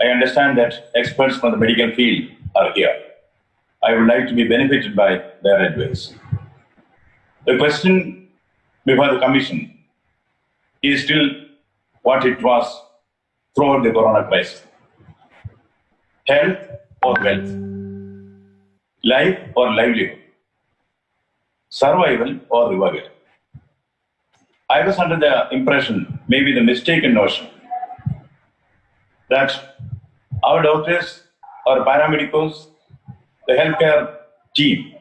I understand that experts from the medical field are here. I would like to be benefited by their advice. The question before the Commission is still what it was throughout the corona crisis. Health or wealth? Life or livelihood? Survival or revival? I was under the impression, maybe the mistaken notion, that our doctors or paramedicals, the healthcare team,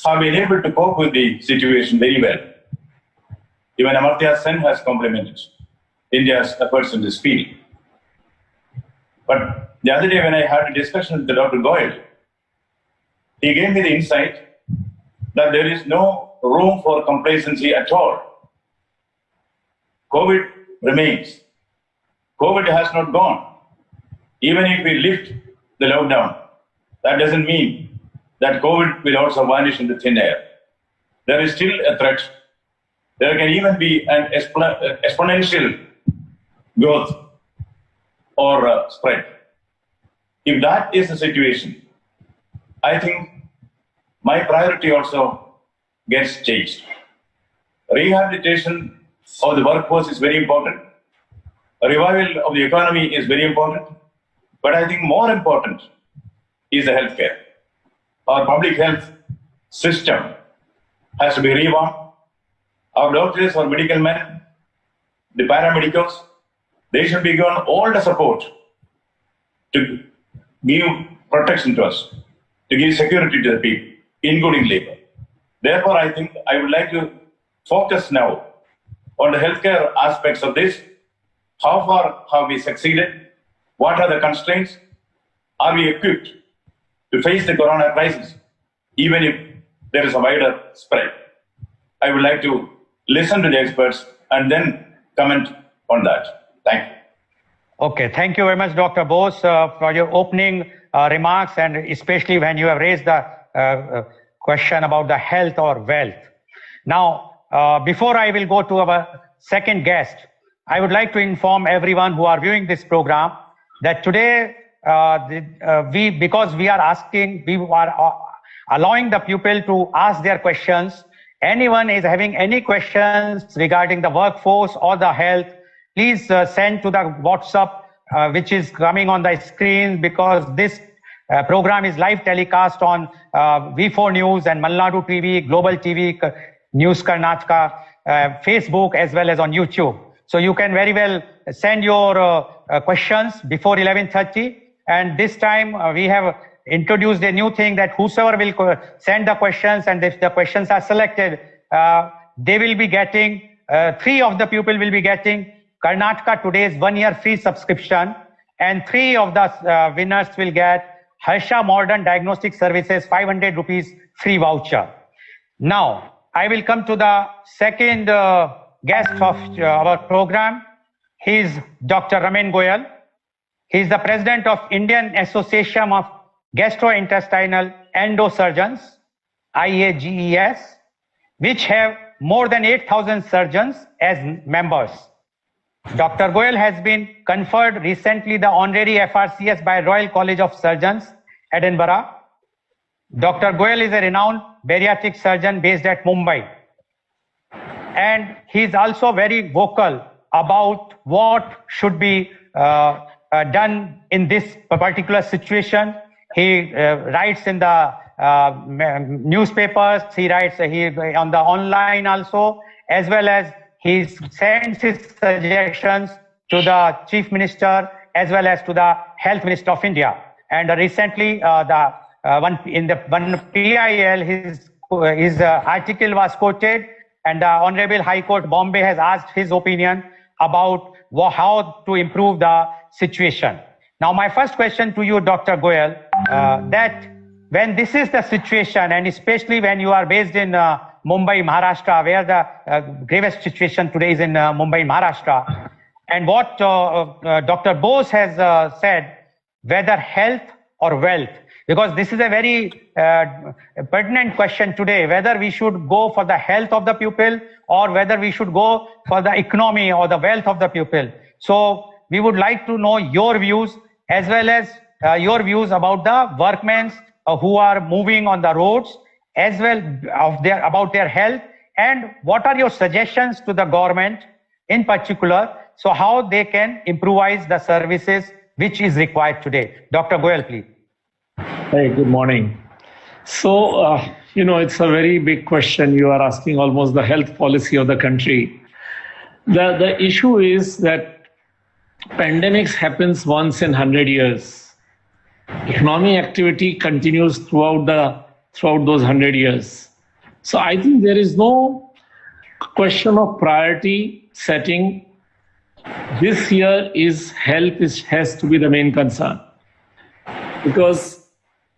have been able to cope with the situation very well. Even Amartya Sen has complimented India's efforts in this field. But the other day when I had a discussion with Dr. Goyal, he gave me the insight that there is no room for complacency at all. COVID remains. COVID has not gone. Even if we lift the lockdown, that doesn't mean that COVID will also vanish into thin air. There is still a threat. There can even be an exponential growth or spread. If that is the situation, I think my priority also gets changed. Rehabilitation of the workforce is very important. A revival of the economy is very important. But I think more important is the healthcare. Our public health system has to be revamped. Our doctors or medical men, the paramedicals, they should be given all the support to give protection to us, to give security to the people, including labor. Therefore, I think I would like to focus now on the healthcare aspects of this. How far have we succeeded? What are the constraints? Are we equipped to face the corona crisis, even if there is a wider spread? I would like to listen to the experts and then comment on that. Thank you. Okay, thank you very much, Dr. Bose, for your opening remarks, and especially when you have raised the question about the health or wealth. Now, before I will go to our second guest, I would like to inform everyone who are viewing this program that today, because we are allowing the pupil to ask their questions. Anyone is having any questions regarding the workforce or the health, please send to the WhatsApp, which is coming on the screen, because this program is live telecast on V4 News and Malnadu TV, Global TV, News Karnataka, Facebook, as well as on YouTube. So you can very well send your questions before 11:30. And this time we have introduced a new thing that whosoever will send the questions, and if the questions are selected, they will be getting, 3 of the people will be getting Karnataka Today's 1-year free subscription, and 3 of the winners will get Harsha Modern Diagnostic Services 500 rupees free voucher. Now, I will come to the second guest of our program. He is Dr. Ramen Goyal. He is the president of Indian Association of Gastrointestinal Endosurgeons, IAGES, which have more than 8,000 surgeons as members. Dr. Goyal has been conferred recently the honorary FRCS by Royal College of Surgeons, Edinburgh. Dr. Goyal is a renowned bariatric surgeon based at Mumbai. And he is also very vocal about what should be done in this particular situation. He writes in the newspapers, he writes on the online also, as well as he sends his suggestions to the Chief Minister as well as to the Health Minister of India. And recently, one PIL, his article was quoted, and the Honorable High Court Bombay has asked his opinion about how to improve the situation. Now, my first question to you, Dr. Goyal, that when this is the situation, and especially when you are based in Mumbai, Maharashtra, where the gravest situation today is in Mumbai, Maharashtra, and what Dr. Bose has said, whether health or wealth, because this is a very pertinent question today, whether we should go for the health of the pupil or whether we should go for the economy or the wealth of the pupil. So we would like to know your views as well as your views about the workmen who are moving on the roads, as well about their health, and what are your suggestions to the government in particular, so how they can improvise the services which is required today. Dr. Goyal, please. Hey, good morning. So, it's a very big question. You are asking almost the health policy of the country. The issue is that pandemics happens once in 100 years. Economic activity continues throughout those 100 years. So I think there is no question of priority setting. This year health has to be the main concern, because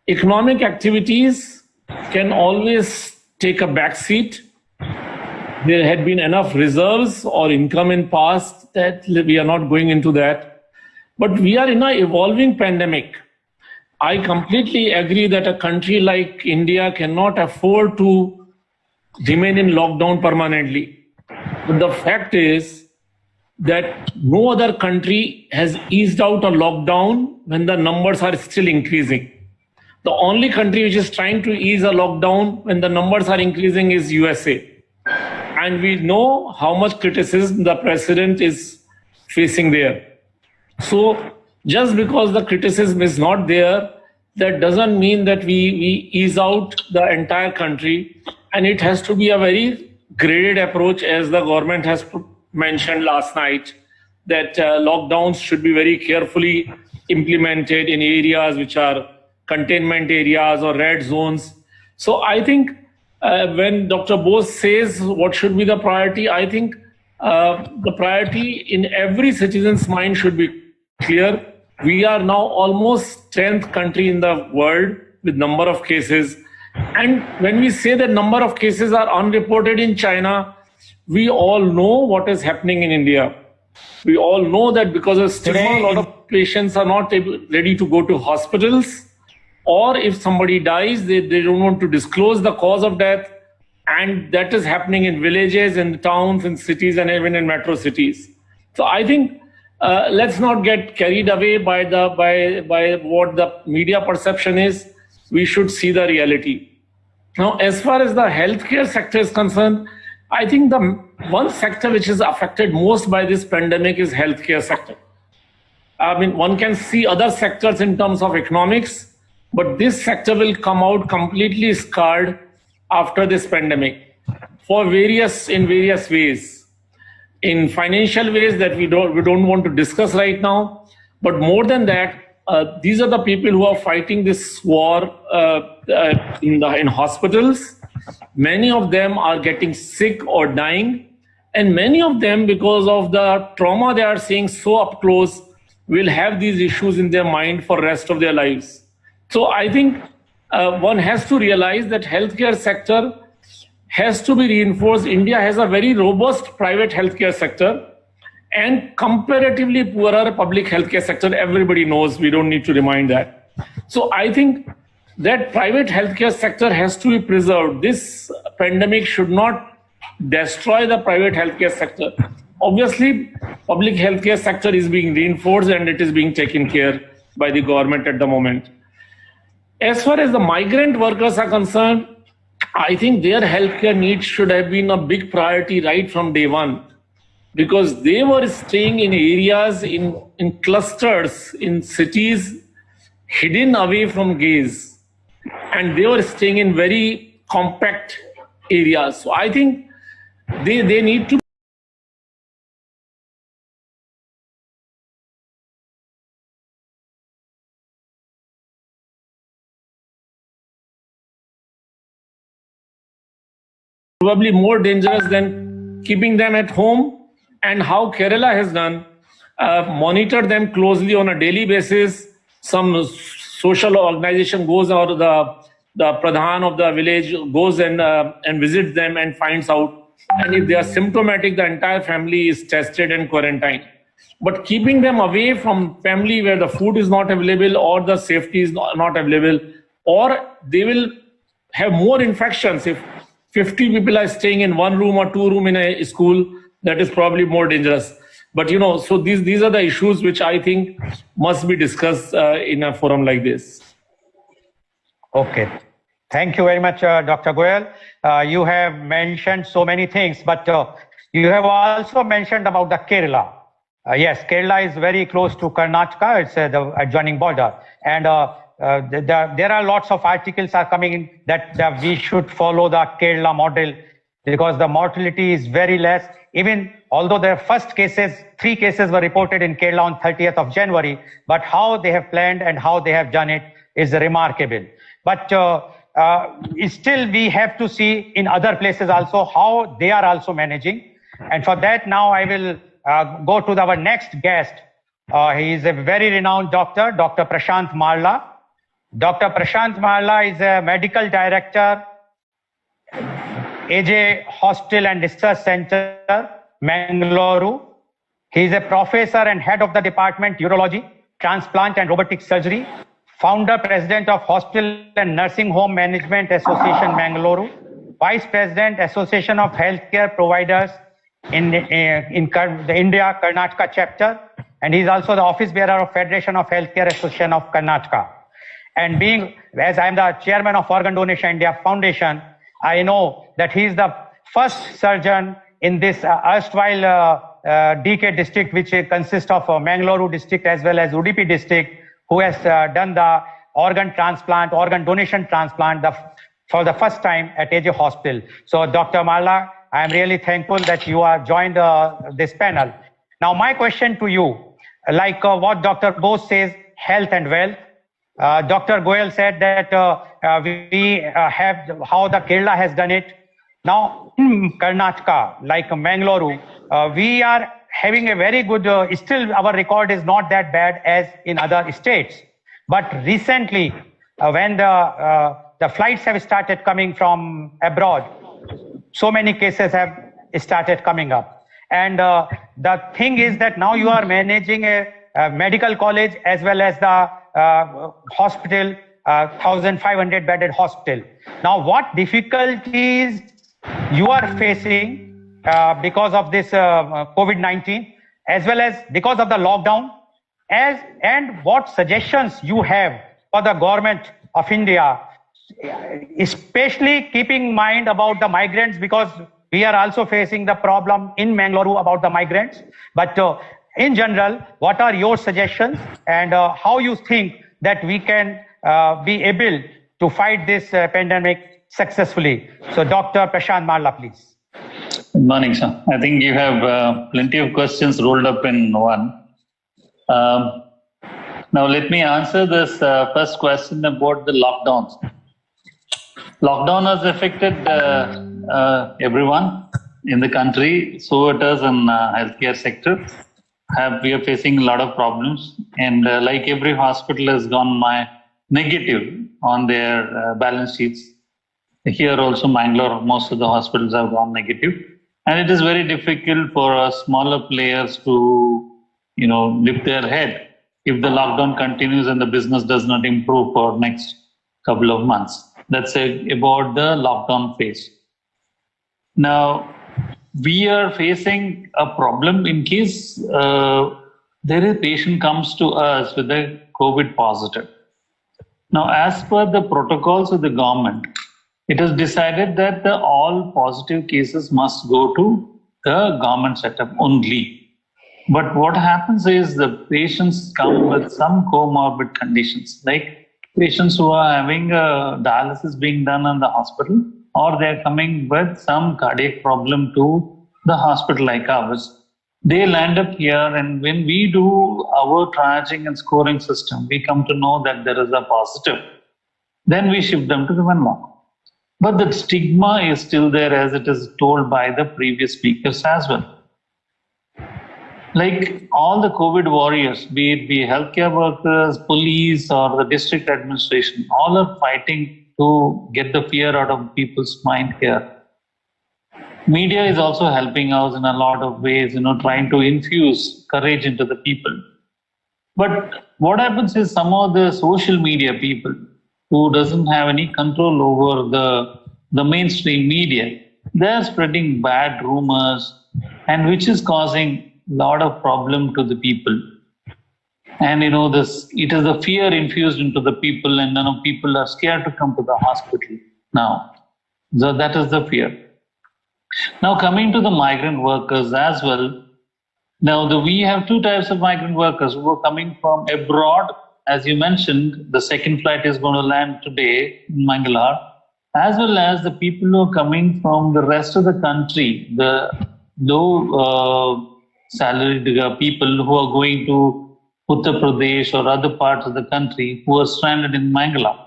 economic activities can always take a backseat. There had been enough reserves or income in past that we are not going into that. But we are in an evolving pandemic. I completely agree that a country like India cannot afford to remain in lockdown permanently. But the fact is that no other country has eased out a lockdown when the numbers are still increasing. The only country which is trying to ease a lockdown when the numbers are increasing is USA. And we know how much criticism the president is facing there. So just because the criticism is not there, that doesn't mean that we ease out the entire country. And it has to be a very graded approach, as the government has mentioned last night, that lockdowns should be very carefully implemented in areas which are containment areas or red zones. So I think when Dr. Bose says what should be the priority, I think the priority in every citizen's mind should be clear. We are now almost 10th country in the world with number of cases. And when we say that number of cases are unreported in China, we all know what is happening in India. We all know that because of stigma, a lot of patients are not ready to go to hospitals. Or if somebody dies, they don't want to disclose the cause of death. And that is happening in villages, in towns, in cities, and even in metro cities. So I think let's not get carried away by what the media perception is. We should see the reality. Now, as far as the healthcare sector is concerned, I think the one sector which is affected most by this pandemic is healthcare sector. I mean, one can see other sectors in terms of economics, but this sector will come out completely scarred after this pandemic in various ways. In financial ways that we don't want to discuss right now, but more than that, these are the people who are fighting this war in hospitals. Many of them are getting sick or dying, and many of them, because of the trauma they are seeing so up close, will have these issues in their mind for the rest of their lives. So I think one has to realize that healthcare sector has to be reinforced. India has a very robust private healthcare sector and comparatively poorer public healthcare sector. Everybody knows, we don't need to remind that. So I think that private healthcare sector has to be preserved. This pandemic should not destroy the private healthcare sector. Obviously, public healthcare sector is being reinforced and it is being taken care by the government at the moment. As far as the migrant workers are concerned, I think their healthcare needs should have been a big priority right from day one, because they were staying in areas, in clusters, in cities, hidden away from gaze. And they were staying in very compact areas. So I think they need to probably more dangerous than keeping them at home. And how Kerala has done, monitor them closely on a daily basis. Some social organization goes, or the pradhan of the village goes and visits them and finds out. And if they are symptomatic, the entire family is tested and quarantined. But keeping them away from family where the food is not available or the safety is not available, or they will have more infections. If 50 people are staying in one room or two room in a school, that is probably more dangerous. But so these are the issues which I think must be discussed in a forum like this. Okay. Thank you very much, Dr. Goyal. You have mentioned so many things, but you have also mentioned about the Kerala. Yes, Kerala is very close to Karnataka. It's the adjoining border. And there are lots of articles are coming in that we should follow the Kerala model because the mortality is very less. Even although their first cases, 3 cases were reported in Kerala on 30th of January, but how they have planned and how they have done it is remarkable. But still we have to see in other places also how they are also managing. And for that now I will go to our next guest. He is a very renowned doctor, Dr. Prashant Marla. Dr. Prashant Marla is a medical director, AJ Hospital and Research Center, Mangalore. He is a professor and head of the department Urology, Transplant and Robotic Surgery, founder, president of Hospital and Nursing Home Management Association, Mangalore, vice president, Association of Healthcare Providers in the India Karnataka chapter, and he is also the office bearer of Federation of Healthcare Association of Karnataka. And being, as I am the chairman of Organ Donation India Foundation, I know that he is the first surgeon in this erstwhile DK district, which consists of Mangalore district as well as Udupi district, who has done the organ transplant, organ donation transplant for the first time at AJ Hospital. So Dr. Marla, I am really thankful that you are joined this panel. Now my question to you, like what Dr. Bose says, health and wealth. Dr. Goyal said that we have how the Kerala has done it. Now in Karnataka, like Mangalore, we are having a very good, still our record is not that bad as in other states. But recently, when the flights have started coming from abroad, so many cases have started coming up. And the thing is that now you are managing a medical college as well as the hospital, 1,500 bedded hospital. Now, what difficulties you are facing because of this COVID-19, as well as because of the lockdown, and what suggestions you have for the government of India, especially keeping in mind about the migrants, because we are also facing the problem in Mangalore about the migrants. But in general, what are your suggestions and how you think that we can be able to fight this pandemic successfully? So Dr. Prashant Marla, please. Good morning, sir. I think you have plenty of questions rolled up in one. Now, let me answer this first question about the lockdowns. Lockdown has affected everyone in the country, so it is in healthcare sector. We are facing a lot of problems, and like every hospital has gone negative on their balance sheets. Here also, Mangalore, most of the hospitals have gone negative. And it is very difficult for smaller players to, lift their head if the lockdown continues and the business does not improve for next couple of months. That's about the lockdown phase. Now, we are facing a problem in case a patient comes to us with a COVID positive. Now, as per the protocols of the government, it is decided that all positive cases must go to the government setup only. But what happens is the patients come with some comorbid conditions, like patients who are having dialysis being done in the hospital, or they're coming with some cardiac problem to the hospital like ours. They land up here, and when we do our triaging and scoring system, we come to know that there is a positive. Then we shift them to the Venlo. But the stigma is still there, as it is told by the previous speakers as well. Like all the COVID warriors, be it healthcare workers, police, or the district administration, all are fighting to get the fear out of people's mind here. Media is also helping us in a lot of ways, trying to infuse courage into the people. But what happens is some of the social media people who doesn't have any control over the mainstream media, they're spreading bad rumors, and which is causing lot of problem to the people. And this, it is the fear infused into the people, and people are scared to come to the hospital now. So that is the fear. Now coming to the migrant workers as well. Now we have two types of migrant workers who are coming from abroad. As you mentioned, the second flight is going to land today in Mangalore, as well as the people who are coming from the rest of the country, the low salaried people who are going to Uttar Pradesh or other parts of the country who are stranded in Mangalore.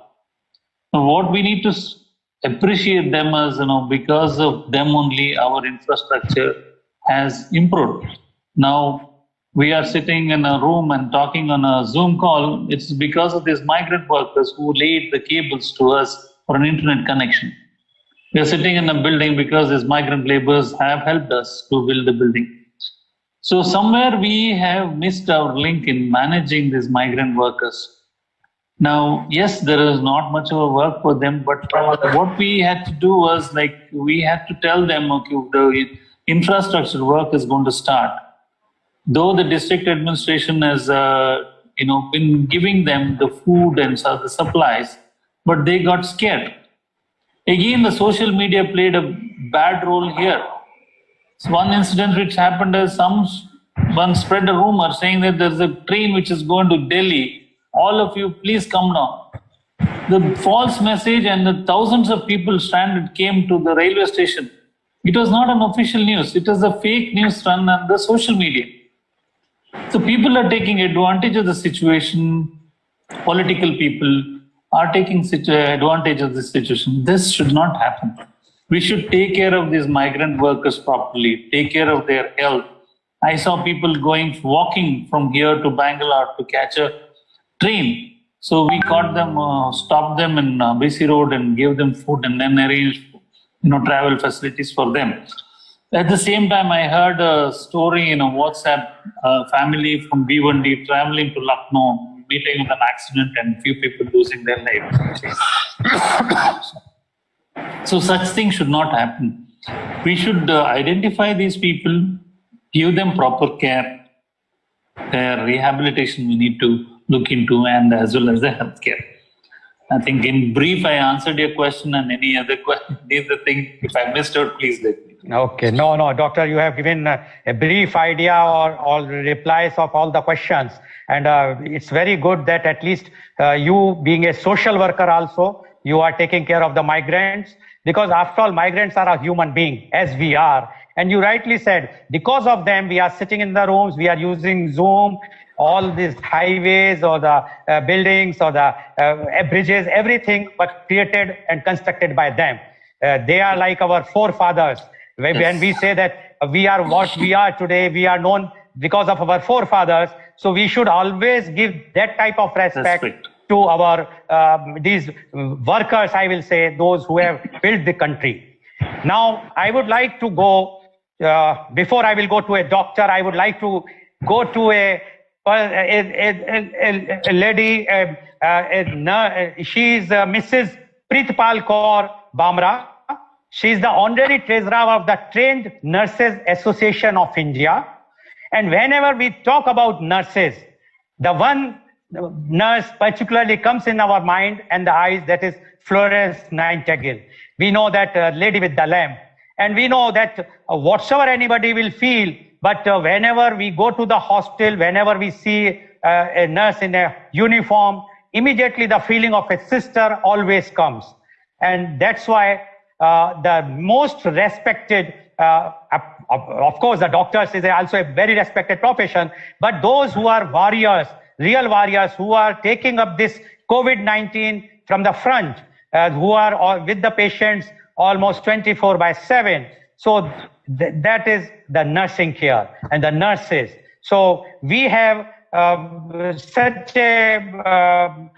Now, what we need to appreciate them as, because of them only our infrastructure has improved. Now, we are sitting in a room and talking on a Zoom call. It's because of these migrant workers who laid the cables to us for an internet connection. We are sitting in a building because these migrant laborers have helped us to build the building. So somewhere we have missed our link in managing these migrant workers. Now, yes, there is not much of a work for them, but what we had to do was we had to tell them, okay, the infrastructure work is going to start. Though the district administration has, been giving them the food and the supplies, but they got scared. Again, the social media played a bad role here. So one incident which happened is someone spread a rumor saying that there's a train which is going to Delhi. All of you, please come now. The false message and the thousands of people stranded came to the railway station. It was not an official news. It was a fake news run on the social media. So people are taking advantage of the situation. Political people are taking advantage of the situation. This should not happen. We should take care of these migrant workers properly, take care of their health. I saw people walking from here to Bangalore to catch a train. So we caught them, stopped them in BC Road and gave them food and then arranged, travel facilities for them. At the same time, I heard a story in a WhatsApp, family from B1D traveling to Lucknow, meeting with an accident and few people losing their lives. So such things should not happen. We should identify these people, give them proper care. Their rehabilitation we need to look into, and as well as the healthcare. I think in brief I answered your question, and any other question, if I missed out, please let me know. Okay, no, doctor, you have given a brief idea or all replies of all the questions. And it's very good that at least you being a social worker also, you are taking care of the migrants, because after all, migrants are a human being, as we are. And you rightly said, because of them, we are sitting in the rooms, we are using Zoom, all these highways or the buildings or the bridges, everything was created and constructed by them. They are like our forefathers. When we say that we are what we are today, we are known because of our forefathers. So we should always give that type of respect to our these workers, I will say, those who have built the country. Now, I would like to go, before I will go to a doctor, I would like to go to a lady, she is Mrs. Pritpal Kaur Bamra. She is the honorary treasurer of the Trained Nurses Association of India. And whenever we talk about nurses, the one nurse particularly comes in our mind and the eyes, that is Florence Nightingale. We know that lady with the lamp. And we know that whatsoever anybody will feel, but whenever we go to the hospital, whenever we see a nurse in a uniform, immediately the feeling of a sister always comes. And that's why the most respected, of course, the doctors is also a very respected profession, but those who are warriors, real warriors, who are taking up this COVID-19 from the front, who are with the patients almost 24/7. So that is the nursing care and the nurses. So we have such a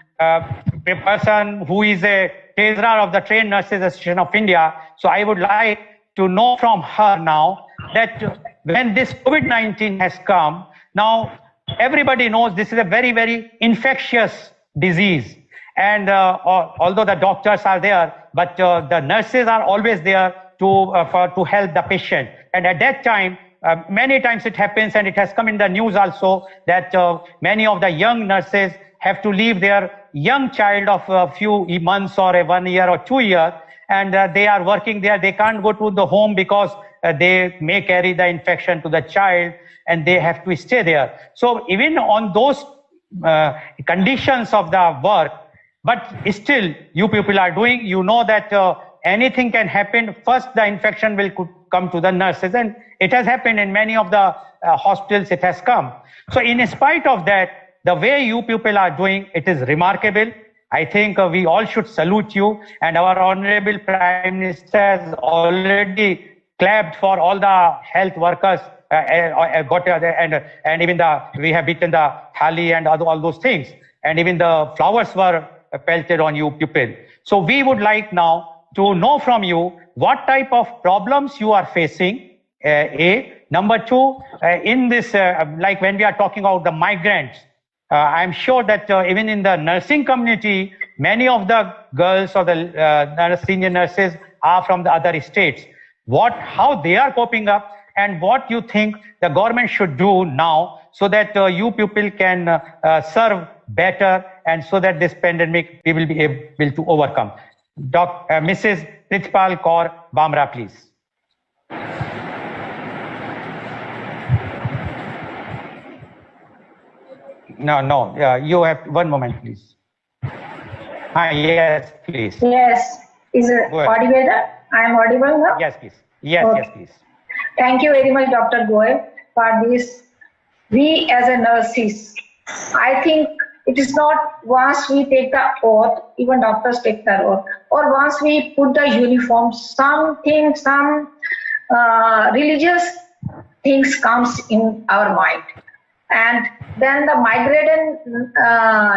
person who is a treasurer of the Trained Nurses Association of India. So I would like to know from her now that when this COVID-19 has come, now everybody knows this is a very, very infectious disease. And although the doctors are there, but the nurses are always there to help the patient. And at that time, many times it happens, and it has come in the news also, that many of the young nurses have to leave their young child of a few months or 1 year or 2 years, and they are working there. They can't go to the home because they may carry the infection to the child, and they have to stay there. So even on those conditions of the work, but still you people are doing, you know that anything can happen. First, the infection will come to the nurses, and it has happened in many of the hospitals. It has come. So in spite of that, the way you people are doing, it is remarkable. I think we all should salute you, and our Honorable Prime Minister has already clapped for all the health workers, and even we have beaten the thali and all those things, and even the flowers were pelted on you people. So we would like now to know from you what type of problems you are facing. Number two, in this, like when we are talking about the migrants, I'm sure that even in the nursing community, many of the girls or the senior nurses are from the other states. How they are coping up, and what you think the government should do now so that you people can serve better, and so that this pandemic we will be able to overcome. Mrs. Prithipal Kaur Bamra, please. No, you have 1 moment, please. Yes, please. Yes, is it audible? I am audible now? Yes, please. Yes, okay. Yes, please. Thank you very much, Dr. Goel, for this. We as a nurses, I think it is not once we take the oath, even doctors take the oath, or once we put the uniform, some religious things comes in our mind. And then the migrated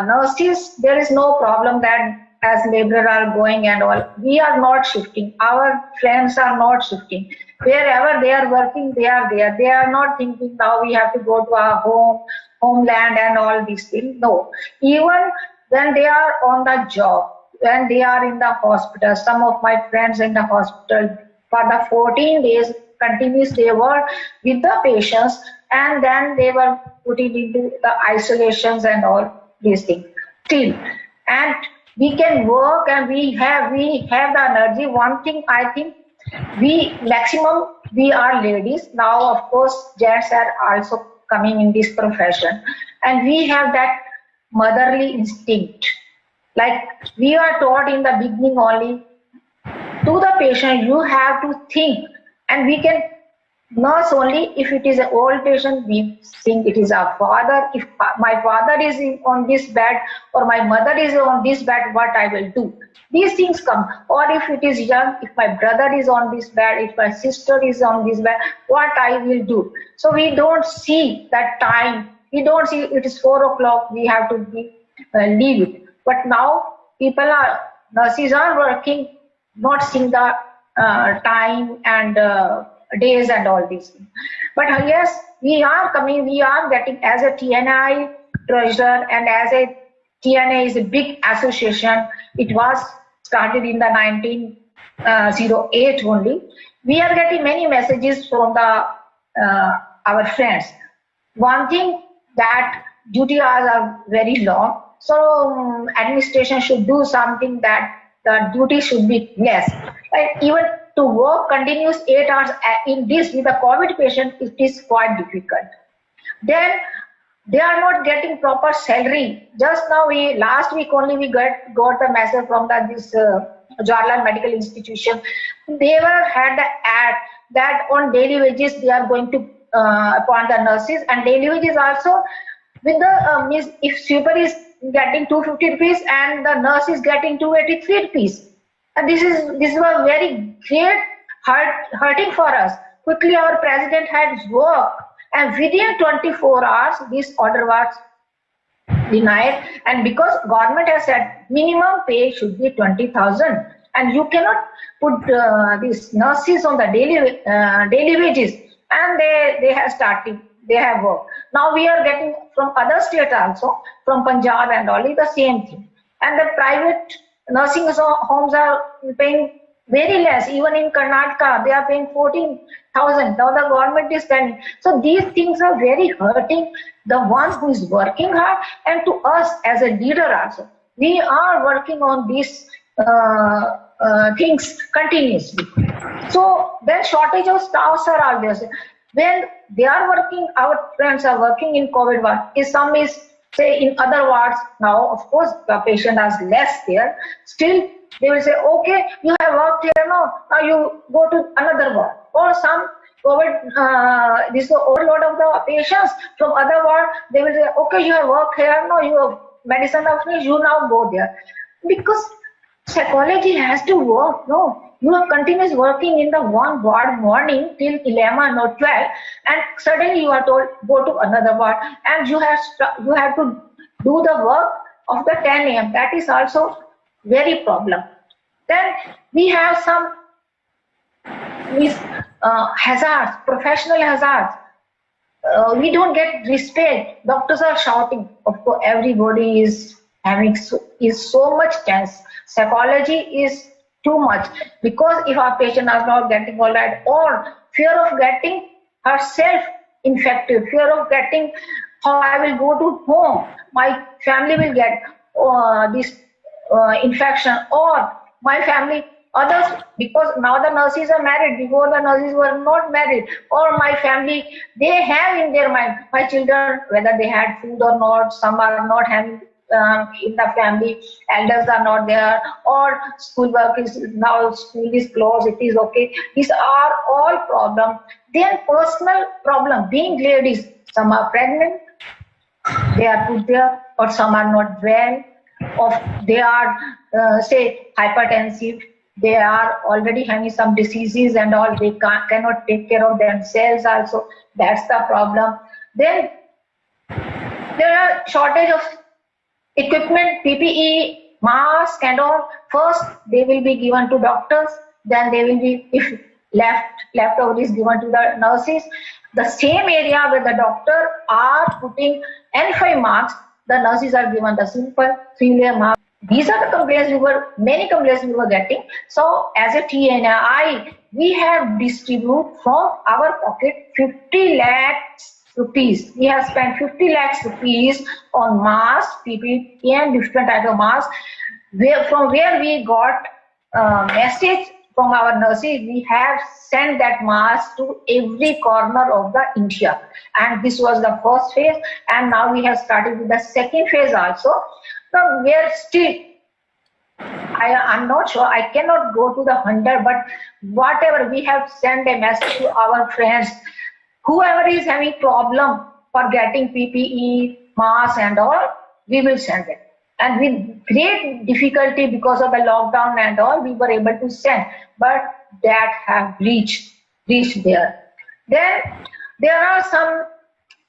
nurses, there is no problem that as laborer are going and all. We are not shifting. Our friends are not shifting. Wherever they are working, they are there. They are not thinking now we have to go to our homeland and all these things. No. Even when they are on the job, when they are in the hospital, some of my friends in the hospital, for the 14 days continuous, they were with the patients, and then they were putting into the isolations and all these things. Still, and we can work, and we have the energy. One thing I think, maximum we are ladies. Now of course gents are also coming in this profession, and we have that motherly instinct. Like we are taught in the beginning only, to the patient you have to think, and we can nurse only if it is an old patient. We think it is our father. If my father is on this bed, or my mother is on this bed, what I will do? These things come. Or if it is young, if my brother is on this bed, if my sister is on this bed, what I will do? So we don't see that time. We don't see it is 4 o'clock, we have to leave it. But now nurses are working, not seeing the time and days and all these things. But yes, we are coming, we are getting as a TNI treasurer, and as a TNA is a big association. It was started in the 1908 only. We are getting many messages from our friends. One thing, that duty hours are very long, so administration should do something that the duty should be less. Like even to work continuous 8 hours in this with a COVID patient, it is quite difficult. Then they are not getting proper salary. Just now, last week only we got the message from this Jawaharlal Medical Institution. They had the ad that on daily wages they are going to appoint the nurses, and daily wages also with the if sweeper is getting 250 rupees and the nurse is getting 283 rupees. And this was very great hurting for us. Quickly our president had worked, and within 24 hours this order was denied. And because government has said minimum pay should be 20,000, and you cannot put these nurses on the daily wages, and they have started. They have worked. Now we are getting from other states also, from Punjab and all, the same thing. And the private nursing homes are paying very less. Even in Karnataka, they are paying 14,000. Now the government is spending. So these things are very hurting the one who is working hard, and to us as a leader also. We are working on these things continuously. So then shortage of staffs are always. When they are working, our friends are working in COVID ward. If some is say in other wards, now of course the patient has less there. Still they will say, okay, you have worked here now you go to another ward. Or some COVID, this overload of the patients from other ward, they will say, okay, you have worked here now, you have medicine of me, you now go there. Because psychology has to work, no. You are continuously working in the one ward morning till 11 or 12, and suddenly you are told go to another ward, and you have to do the work of the 10 a.m. That is also very problem. Then we have some hazards, professional hazards. We don't get respect. Doctors are shouting. Of course, everybody is so much tense. Psychology is too much, because if our patient is not getting all right, or fear of getting herself infected, fear of getting how I will go to home, my family will get this infection, or my family, others, because now the nurses are married, before the nurses were not married, or my family, they have in their mind, my children, whether they had food or not, some are not having in the family, elders are not there, or school work is now, school is closed, it is okay. These are all problems. Then personal problem, being ladies, some are pregnant, they are put there, or some are not well, or they are say hypertensive, they are already having some diseases and all, they cannot take care of themselves also. That's the problem. Then there are shortage of equipment, PPE, mask and all. First they will be given to doctors, then they will be, if leftover is given to the nurses. The same area where the doctor are putting N5 masks, the nurses are given the simple 3-layer mask. These are the complaints many complaints we were getting. So as a TNI, we have distributed from our pocket 50 lakhs rupees. We have spent 50 lakhs rupees on masks, PPE and different types of masks. From where we got message from our nurses, we have sent that mask to every corner of the India. And this was the first phase, and now we have started with the second phase also. So we are still, I'm not sure, I cannot go to the 100, but whatever, we have sent a message to our friends. Whoever is having problem for getting PPE, masks and all, we will send it. And with great difficulty, because of the lockdown and all, we were able to send, but that have reached there. Then there are some,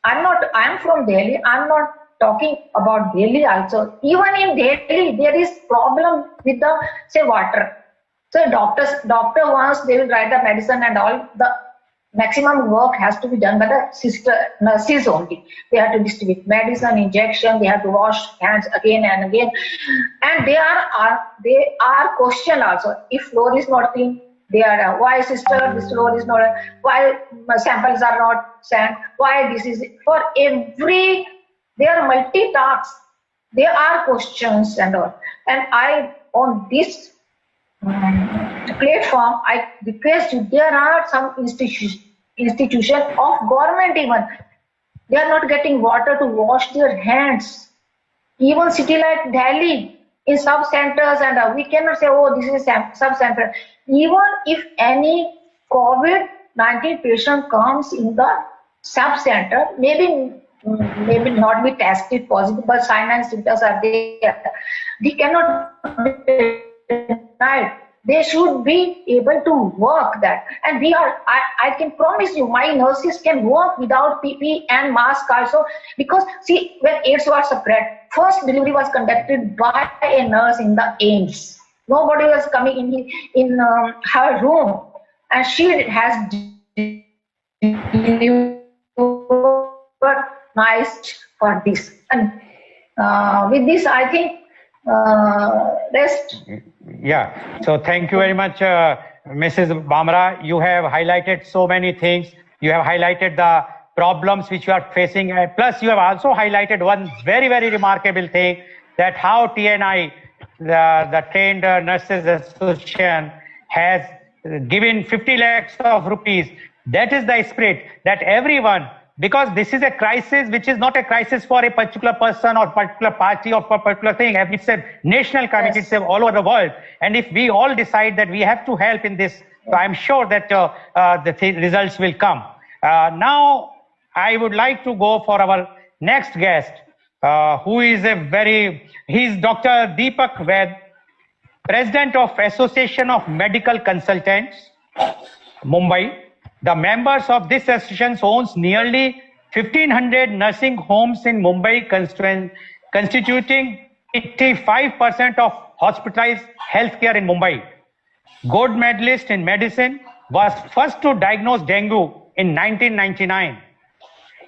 I'm from Delhi, I'm not talking about Delhi also. Even in Delhi, there is problem with the, say, water. So doctor wants, they will write the medicine and all, the maximum work has to be done by the nurses only. They have to distribute medicine, injection, they have to wash hands again and again. And they are questioned also. If floor is not clean, they are, why sister, this floor is not, why samples are not sent, why this is, for every, they are multitask. There are questions and all. And I, on this platform, I request you, there are some institution of government even, they are not getting water to wash their hands. Even city like Delhi, in sub-centers, and we cannot say, oh, this is sub-center. Even if any COVID-19 patient comes in the sub-center, maybe not be tested positive, but signs and symptoms are there. They cannot be denied. They should be able to work that. And we are, I can promise you, my nurses can work without PPE and mask also. Because see, when AIDS was spread, first delivery was conducted by a nurse in the AIMS. Nobody was coming in her room. And she has delivered nice for this. And with this, I think rest Yeah. So thank you very much, Mrs. Bamra. You have highlighted so many things. You have highlighted the problems which you are facing. Plus, you have also highlighted one very, very remarkable thing, that how TNI, the Trained Nurses Association, has given 50 lakhs of rupees. That is the spirit that everyone, because this is a crisis which is not a crisis for a particular person or particular party or for a particular thing. It's a national crisis, Yes. it's all over the world. And if we all decide that we have to help in this, so I'm sure that the results will come. Now, I would like to go for our next guest, who is he's Dr. Deepak Vaid, President of Association of Medical Consultants, Mumbai. The members of this association owns nearly 1,500 nursing homes in Mumbai, constituting 85% of hospitalized healthcare in Mumbai. Gold medalist in medicine, was first to diagnose dengue in 1999.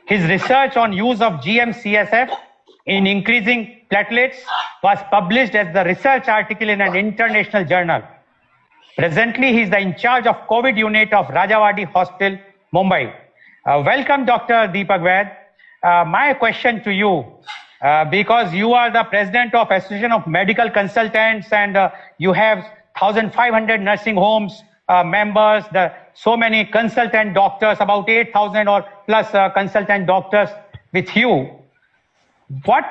His research on use of GM-CSF in increasing platelets was published as the research article in an international journal. Presently, he is in charge of COVID unit of Rajawadi Hospital, Mumbai. Welcome, Dr. Deepak Vaid. My question to you, because you are the president of Association of Medical Consultants and you have 1,500 nursing homes members, so many consultant doctors, about 8,000 or plus consultant doctors with you. What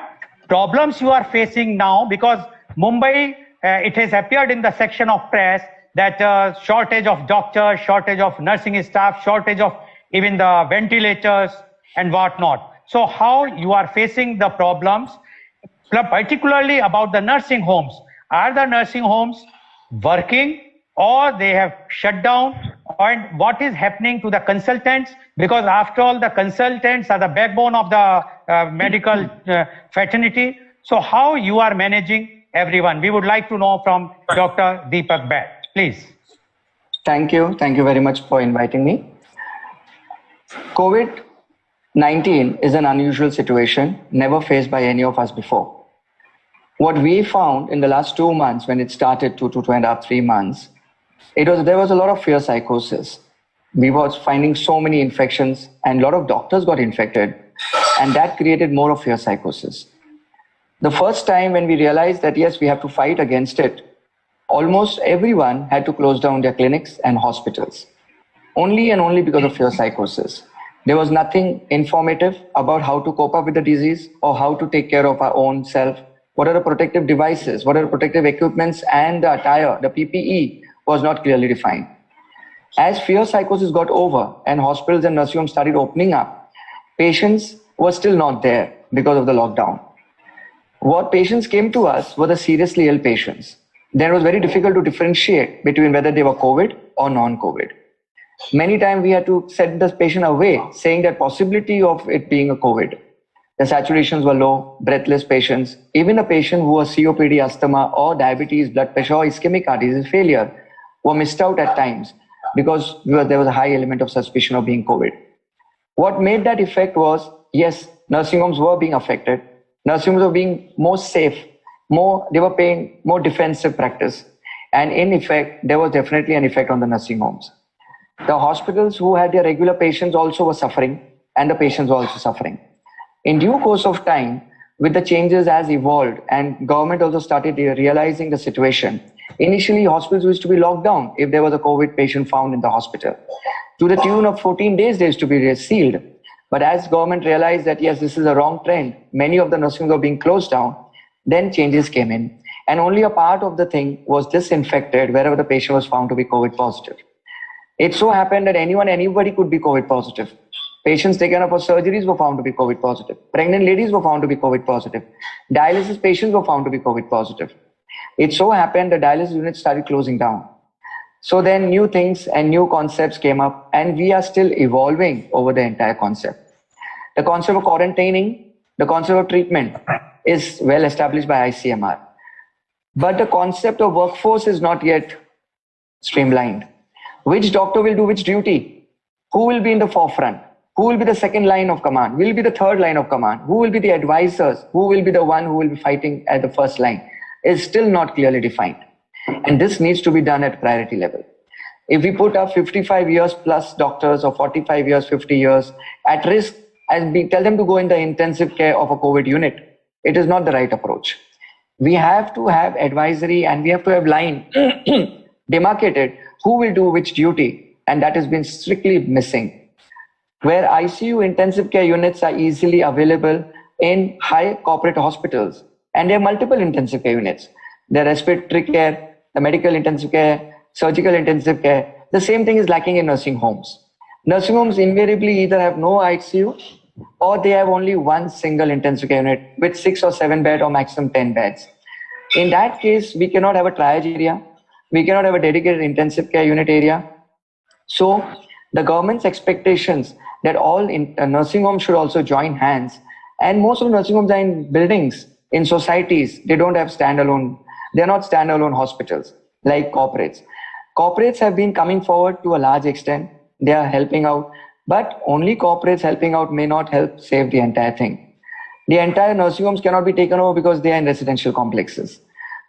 problems you are facing now? Because Mumbai, it has appeared in the section of press that shortage of doctors, shortage of nursing staff, shortage of even the ventilators and whatnot. So how you are facing the problems, particularly about the nursing homes? Are the nursing homes working or they have shut down? And what is happening to the consultants? Because after all, the consultants are the backbone of the medical fraternity. So how you are managing everyone? We would like to know from Dr. Deepak Vaid. Please. Thank you. Thank you very much for inviting me. COVID-19 is an unusual situation, never faced by any of us before. What we found in the last 2 months, when it started 2.5, 3 months, there was a lot of fear psychosis. We were finding so many infections and a lot of doctors got infected, and that created more of fear psychosis. The first time when we realized that yes, we have to fight against it, almost everyone had to close down their clinics and hospitals, only and only because of fear psychosis. There was nothing informative about how to cope up with the disease or how to take care of our own self. What are the protective devices? What are the protective equipments and the attire, the PPE was not clearly defined. As fear psychosis got over and hospitals and nursing homes started opening up, patients were still not there because of the lockdown. What patients came to us were the seriously ill patients. Then it was very difficult to differentiate between whether they were COVID or non-COVID. Many times we had to set the patient away, saying that possibility of it being a COVID. The saturations were low, breathless patients, even a patient who was COPD, asthma or diabetes, blood pressure or ischemic heart disease failure were missed out at times because there was a high element of suspicion of being COVID. What made that effect was, yes, nursing homes were being affected. Nursing homes were being more safe, they were paying more defensive practice. And in effect, there was definitely an effect on the nursing homes. The hospitals who had their regular patients also were suffering, and the patients were also suffering. In due course of time, with the changes as evolved and government also started realizing the situation, initially hospitals used to be locked down if there was a COVID patient found in the hospital. To the tune of 14 days, they used to be sealed. But as government realized that, yes, this is a wrong trend, many of the nursing homes were being closed down, then changes came in. And only a part of the thing was disinfected wherever the patient was found to be COVID positive. It so happened that anybody could be COVID positive. Patients taken up for surgeries were found to be COVID positive. Pregnant ladies were found to be COVID positive. Dialysis patients were found to be COVID positive. It so happened the dialysis units started closing down. So then new things and new concepts came up, and we are still evolving over the entire concept. The concept of quarantining, the concept of treatment is well established by ICMR. But the concept of workforce is not yet streamlined. Which doctor will do which duty? Who will be in the forefront? Who will be the second line of command? Will be the third line of command? Who will be the advisors? Who will be the one who will be fighting at the first line? Is still not clearly defined. And this needs to be done at priority level. If we put our 55 years plus doctors or 45 years, 50 years at risk and we tell them to go in the intensive care of a COVID unit, it is not the right approach. We have to have advisory and we have to have line demarcated who will do which duty, and that has been strictly missing. Where ICU intensive care units are easily available in high corporate hospitals, and there are multiple intensive care units. The respiratory care, the medical intensive care, surgical intensive care. The same thing is lacking in nursing homes. Nursing homes invariably either have no ICU or they have only one single intensive care unit with 6 or 7 bed or maximum 10 beds. In that case, we cannot have a triage area. We cannot have a dedicated intensive care unit area. So the government's expectations that all nursing homes should also join hands, and most of the nursing homes are in buildings, in societies. They don't have standalone, they're not standalone hospitals like corporates. Corporates have been coming forward to a large extent. They are helping out, but only corporates helping out may not help save the entire thing. The entire nursing homes cannot be taken over because they are in residential complexes.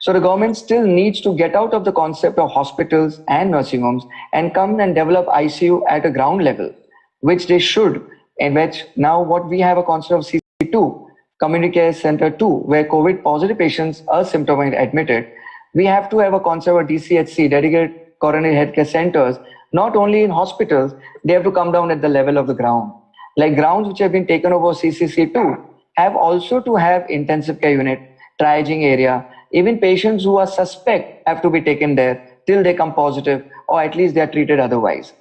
So the government still needs to get out of the concept of hospitals and nursing homes and come and develop ICU at a ground level, which they should, in which now what we have a concept of CC2, Community Care Center 2, where COVID positive patients are symptomatic admitted. We have to have a concept of DCHC, dedicated coronary healthcare centers, not only in hospitals, they have to come down at the level of the ground. Like grounds which have been taken over CCC2 have also to have intensive care unit, triaging area. Even patients who are suspect have to be taken there till they come positive, or at least they are treated otherwise.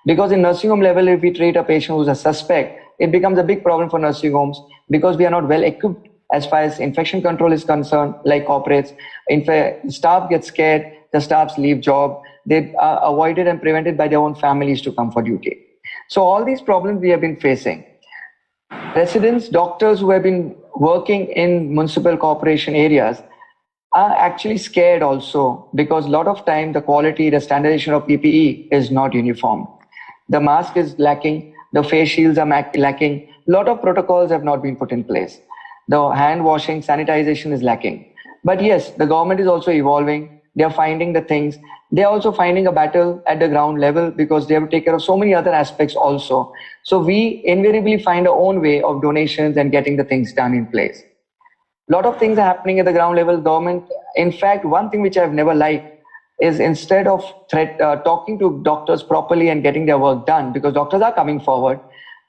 Because in nursing home level, if we treat a patient who's a suspect, it becomes a big problem for nursing homes because we are not well equipped as far as infection control is concerned, like corporates. In fact, the staff gets scared, the staffs leave job, they are avoided and prevented by their own families to come for duty. So all these problems we have been facing. Residents, doctors who have been working in municipal corporation areas are actually scared also because a lot of time the quality, the standardization of PPE is not uniform. The mask is lacking, the face shields are lacking, a lot of protocols have not been put in place. The hand washing, sanitization is lacking. But yes, the government is also evolving. They are finding the things. They are also finding a battle at the ground level because they have to take care of so many other aspects also. So we invariably find our own way of donations and getting the things done in place. A lot of things are happening at the ground level. Government, in fact, one thing which I've never liked is instead of talking to doctors properly and getting their work done, because doctors are coming forward,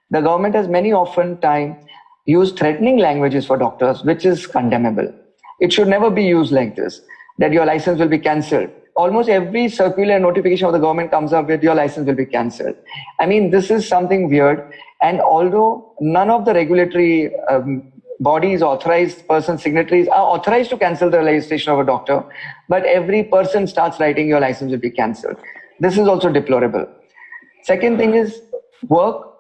the government has many often time used threatening languages for doctors, which is condemnable. It should never be used like this, that your license will be cancelled. Almost every circular notification of the government comes up with your license will be cancelled. I mean, this is something weird. And although none of the regulatory bodies, authorized person signatories are authorized to cancel the registration of a doctor, but every person starts writing your license will be cancelled. This is also deplorable. Second thing is work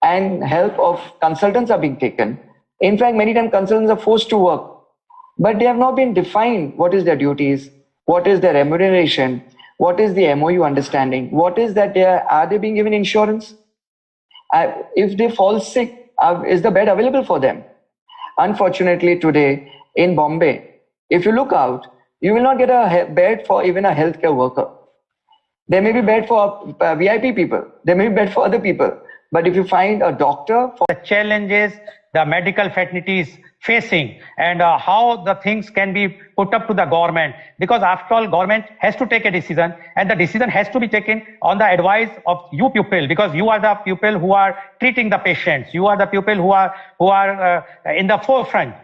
and help of consultants are being taken. In fact, many times consultants are forced to work, but they have not been defined what is their duties, what is their remuneration, what is the MOU understanding, what is that are they being given insurance? If they fall sick, is the bed available for them? Unfortunately, today in Bombay, if you look out, you will not get a bed for even a healthcare worker. There may be bed for VIP people. There may be bed for other people. But if you find a doctor for the challenges the medical fraternity is facing and how the things can be put up to the government, because after all, government has to take a decision, and the decision has to be taken on the advice of you people, because you are the people who are treating the patients. You are the people who are in the forefront.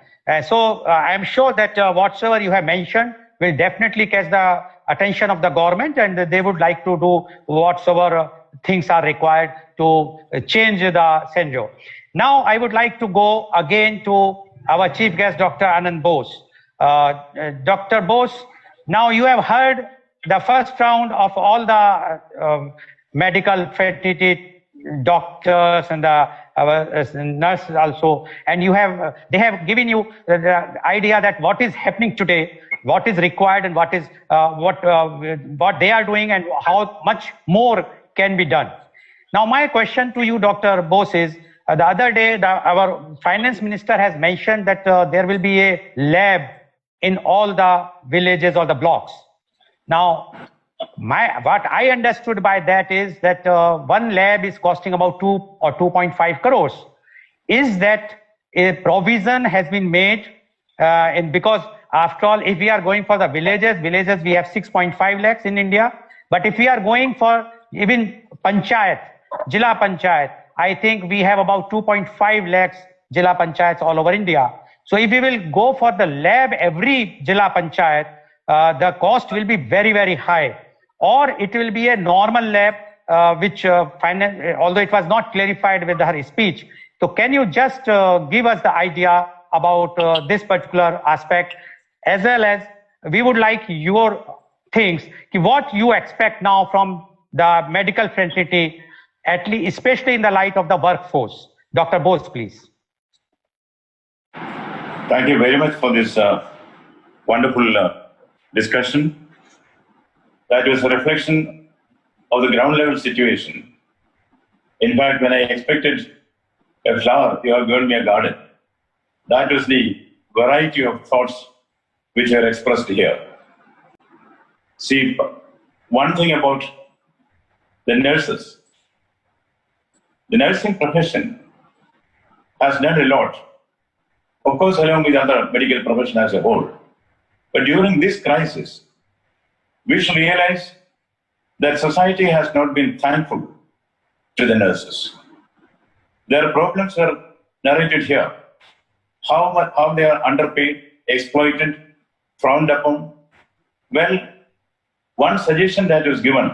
So I am sure that whatsoever you have mentioned will definitely catch the attention of the government, and they would like to do whatsoever things are required to change the scenario. Now I would like to go again to our chief guest, Dr. Anand Bose. Dr. Bose, now you have heard the first round of all the medical fraternity doctors and the nurses also, and they have given you the idea that what is happening today, what is required, and what they are doing, and how much more can be done. Now my question to you, Dr. Bose, is the other day our finance minister has mentioned that there will be a lab in all the villages or the blocks. Now, what I understood by that is that one lab is costing about 2 or 2.5 crores. Is that a provision has been made? Because after all, if we are going for the villages we have 6.5 lakhs in India. But if we are going for even panchayat, Jila Panchayat, I think we have about 2.5 lakhs Jila Panchayats all over India. So if we will go for the lab every Jila Panchayat, the cost will be very, very high. Or it will be a normal lab, although it was not clarified with her speech. So can you just give us the idea about this particular aspect, as well as we would like your things, what you expect now from the medical fraternity, at least, especially in the light of the workforce. Dr. Bose, please. Thank you very much for this wonderful discussion. That was a reflection of the ground level situation. In fact, when I expected a flower, you have given me a garden. That was the variety of thoughts which are expressed here. See, one thing about the nurses. The nursing profession has done a lot, of course, along with other medical profession as a whole. But during this crisis, we should realize that society has not been thankful to the nurses. Their problems are narrated here. How they are underpaid, exploited, frowned upon. Well, one suggestion that was given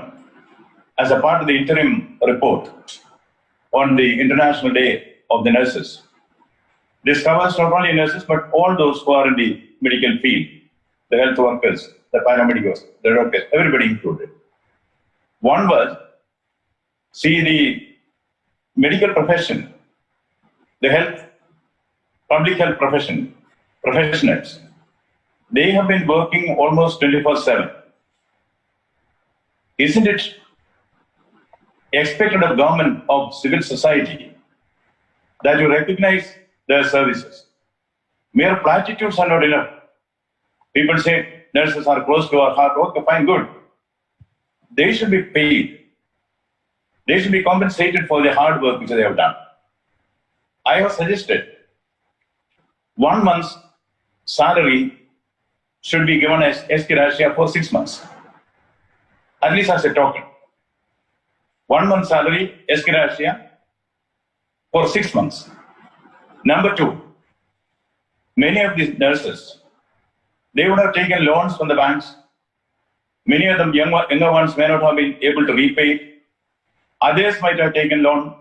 as a part of the interim report on the International Day of the Nurses. This covers not only nurses, but all those who are in the medical field, the health workers, the paramedics, the doctors, everybody included. One was, see, the medical profession, the public health professionals, they have been working almost 24/7. Isn't it expected of government, of civil society, that you recognize their services? Mere platitudes are not enough. People say nurses are close to our heart. Okay, fine, good. They should be paid. They should be compensated for the hard work which they have done. I have suggested 1 month's salary should be given as ex gratia for 6 months, at least as a token. 1 month salary, ex gratia, for 6 months. Number two, many of these nurses, they would have taken loans from the banks. Many of them, younger ones, may not have been able to repay. Others might have taken loan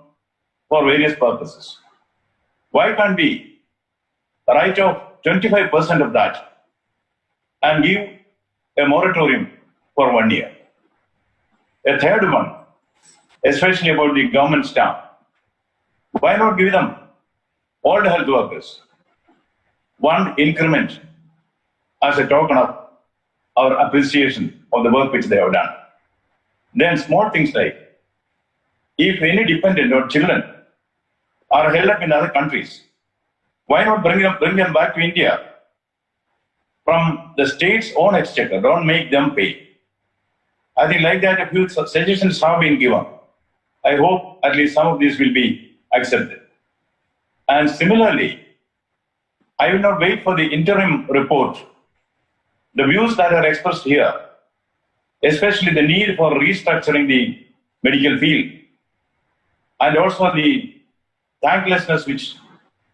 for various purposes. Why can't we write off 25% of that and give a moratorium for 1 year? A third one, especially about the government staff. Why not give them, all the health workers, one increment as a token of our appreciation of the work which they have done? Then small things like, if any dependent or children are held up in other countries, why not bring them back to India from the state's own exchequer? Don't make them pay. I think like that, a few suggestions have been given. I hope at least some of these will be accepted. And similarly, I will not wait for the interim report. The views that are expressed here, especially the need for restructuring the medical field, and also the thanklessness which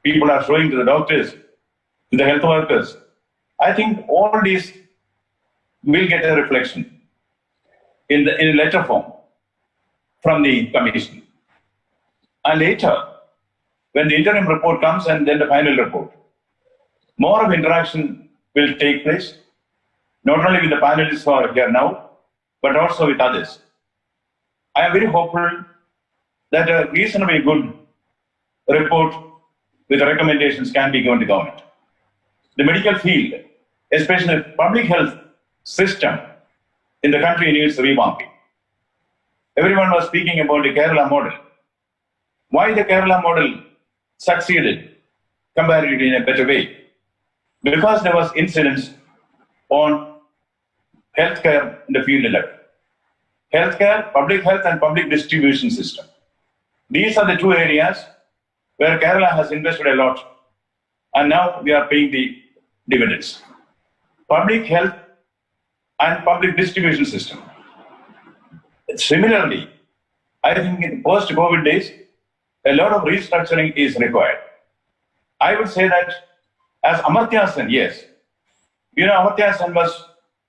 people are showing to the doctors, to the health workers, I think all these will get a reflection in letter form from the commission. And later, when the interim report comes and then the final report, more of interaction will take place, not only with the panelists who are here now, but also with others. I am very hopeful that a reasonably good report with recommendations can be given to government. The medical field, especially the public health system in the country, needs revamping. Everyone was speaking about the Kerala model. Why the Kerala model succeeded comparatively in a better way? Because there was incidence on healthcare in the field level. Healthcare, public health, and public distribution system. These are the two areas where Kerala has invested a lot, and now we are paying the dividends. Public health and public distribution system. Similarly, I think in post-COVID days, a lot of restructuring is required. I would say that as Amartya Sen, yes, Amartya Sen was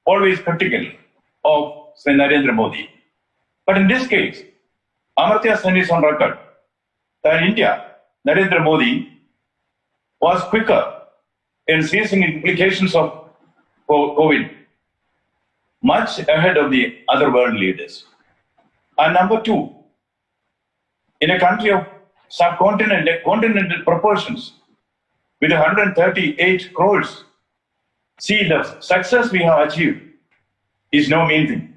always critical of Sri Narendra Modi. But in this case, Amartya Sen is on record that India, Narendra Modi, was quicker in seizing implications of COVID, much ahead of the other world leaders. And number two, in a country of continental proportions, with 138 crores, see the success we have achieved is no mean thing.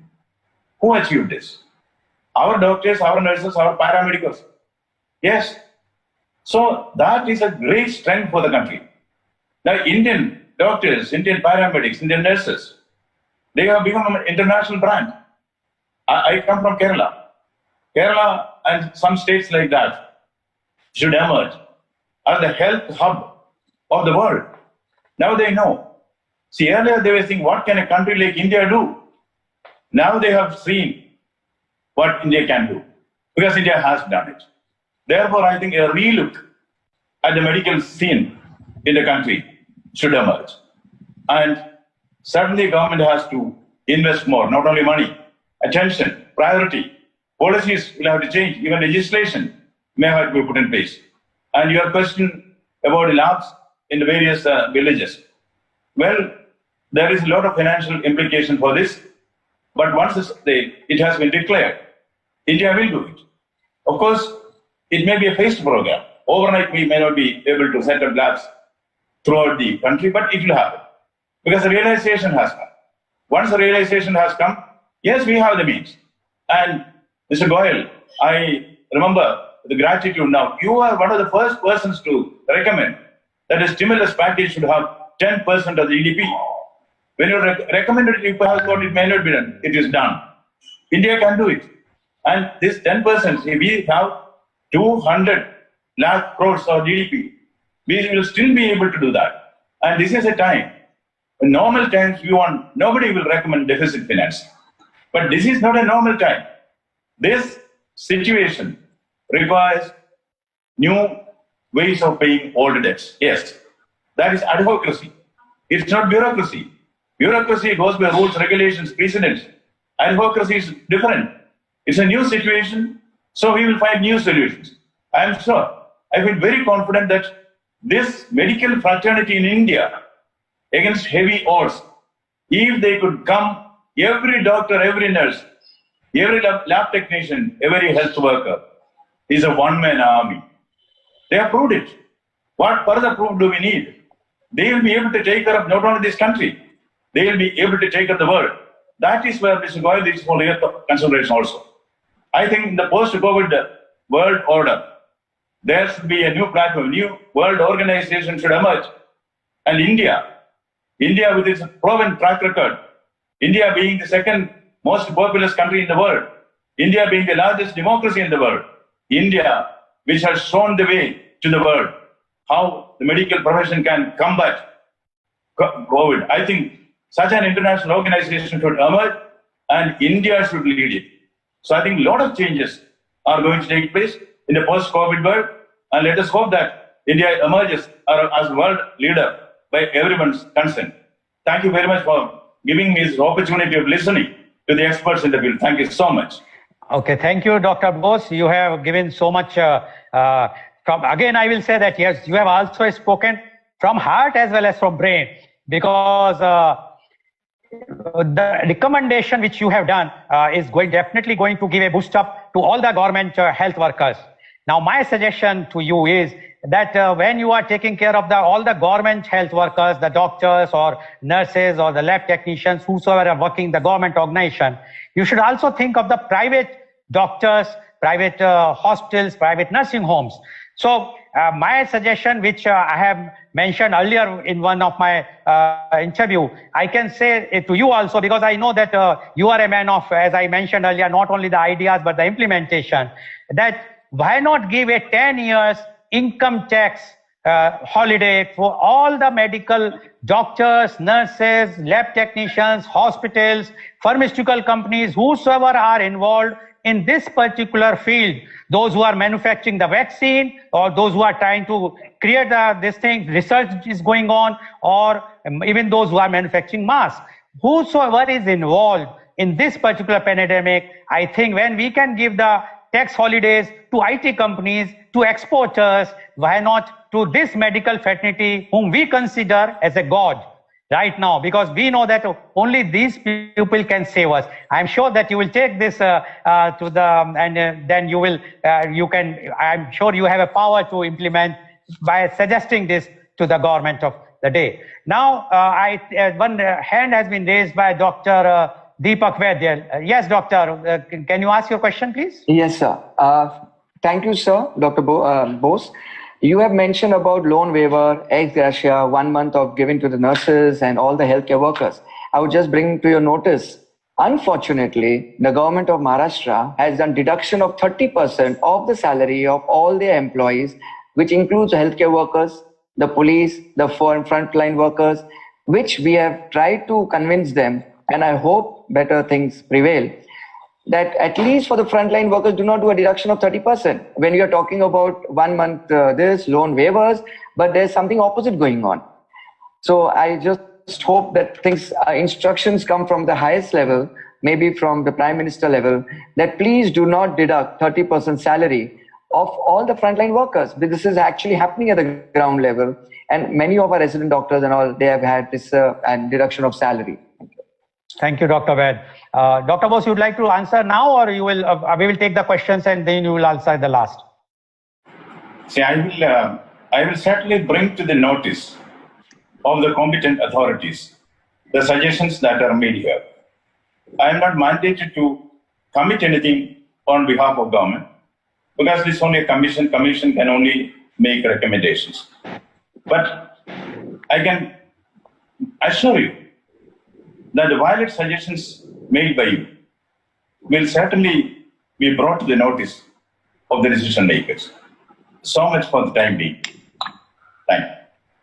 Who achieved this? Our doctors, our nurses, our paramedics. Yes. So that is a great strength for the country. Now, Indian doctors, Indian paramedics, Indian nurses, they have become an international brand. I come from Kerala. Kerala and some states like that should emerge as the health hub of the world. Now they know. See, earlier they were thinking, what can a country like India do? Now they have seen what India can do, because India has done it. Therefore, I think a relook at the medical scene in the country should emerge. And certainly government has to invest more, not only money, attention, priority. Policies will have to change, even legislation may have to be put in place. And your question about the labs in the various villages. Well, there is a lot of financial implication for this, but once it has been declared, India will do it. Of course, it may be a phased program. Overnight, we may not be able to set up labs throughout the country, but it will happen. Because the realization has come. Once the realization has come, yes, we have the means. And Mr. Goyal, I remember the gratitude now. You are one of the first persons to recommend that a stimulus package should have 10% of the GDP. When you recommended it, you perhaps thought it may not be done. It is done. India can do it. And this 10%, if we have 200 lakh crores of GDP, we will still be able to do that. And this is a time. In normal times, nobody will recommend deficit finance. But this is not a normal time. This situation requires new ways of paying old debts. Yes, that is advocacy. It's not bureaucracy. Bureaucracy goes by rules, regulations, precedents. Advocacy is different. It's a new situation, so we will find new solutions. I am sure. I feel very confident that this medical fraternity in India, against heavy odds, if they could come, every doctor, every nurse, every lab technician, every health worker is a one-man army. They have proved it. What further proof do we need? They will be able to take care of not only this country, they will be able to take care of the world. That is where Mr. Goyal is for your consideration also. I think in the post-COVID world order, there should be a new platform, new world organization should emerge. And India with its proven track record, India being the second most populous country in the world, India being the largest democracy in the world, India, which has shown the way to the world, how the medical profession can combat COVID. I think such an international organization should emerge and India should lead it. So I think a lot of changes are going to take place in the post-COVID world, and let us hope that India emerges as a world leader by everyone's consent. Thank you very much for giving me this opportunity of listening to the experts in the field. Thank you so much. Okay, thank you, Dr. Bose. You have given so much. Again, I will say that yes, you have also spoken from heart as well as from brain, because the recommendation which you have done is definitely going to give a boost up to all the government health workers. Now, my suggestion to you is that when you are taking care of all the government health workers, the doctors or nurses or the lab technicians, whosoever are working in the government organization, you should also think of the private doctors, private hospitals, private nursing homes. So my suggestion, which I have mentioned earlier in one of my interview, I can say it to you also, because I know that you are a man of, as I mentioned earlier, not only the ideas but the implementation. That why not give a 10 years income tax holiday for all the medical doctors, nurses, lab technicians, hospitals, pharmaceutical companies, whosoever are involved in this particular field, those who are manufacturing the vaccine, or those who are trying to create this thing, research is going on, or even those who are manufacturing masks. Whosoever is involved in this particular pandemic, I think when we can give the tax holidays to IT companies, to exporters, why not to this medical fraternity whom we consider as a god right now, because we know that only these people can save us. I'm sure that you will take this to the, and then you will, I'm sure you have a power to implement by suggesting this to the government of the day. Now, one hand has been raised by Dr. Deepak Vaidya. Yes, doctor, can you ask your question, please? Yes, sir. Thank you, sir, Dr. Bose. You have mentioned about loan waiver, ex gratia, 1 month of giving to the nurses and all the healthcare workers. I would just bring to your notice, unfortunately, the government of Maharashtra has done deduction of 30% of the salary of all their employees, which includes the healthcare workers, the police, the frontline workers, which we have tried to convince them, and I hope better things prevail, that at least for the frontline workers, do not do a deduction of 30%. When you are talking about 1 month this, loan waivers, but there's something opposite going on. So I just hope that things, instructions come from the highest level, maybe from the Prime Minister level, that please do not deduct 30% salary of all the frontline workers. But this is actually happening at the ground level. And many of our resident doctors and all, they have had this deduction of salary. Thank you, Dr. Vaid. Dr. Bose, you would like to answer now, or you will? We will take the questions and then you will answer the last. See, I will certainly bring to the notice of the competent authorities the suggestions that are made here. I am not mandated to commit anything on behalf of government, because this is only a commission. Commission can only make recommendations. But I can assure you that the valid suggestions made by you will certainly be brought to the notice of the decision makers. So much for the time being. Thank you.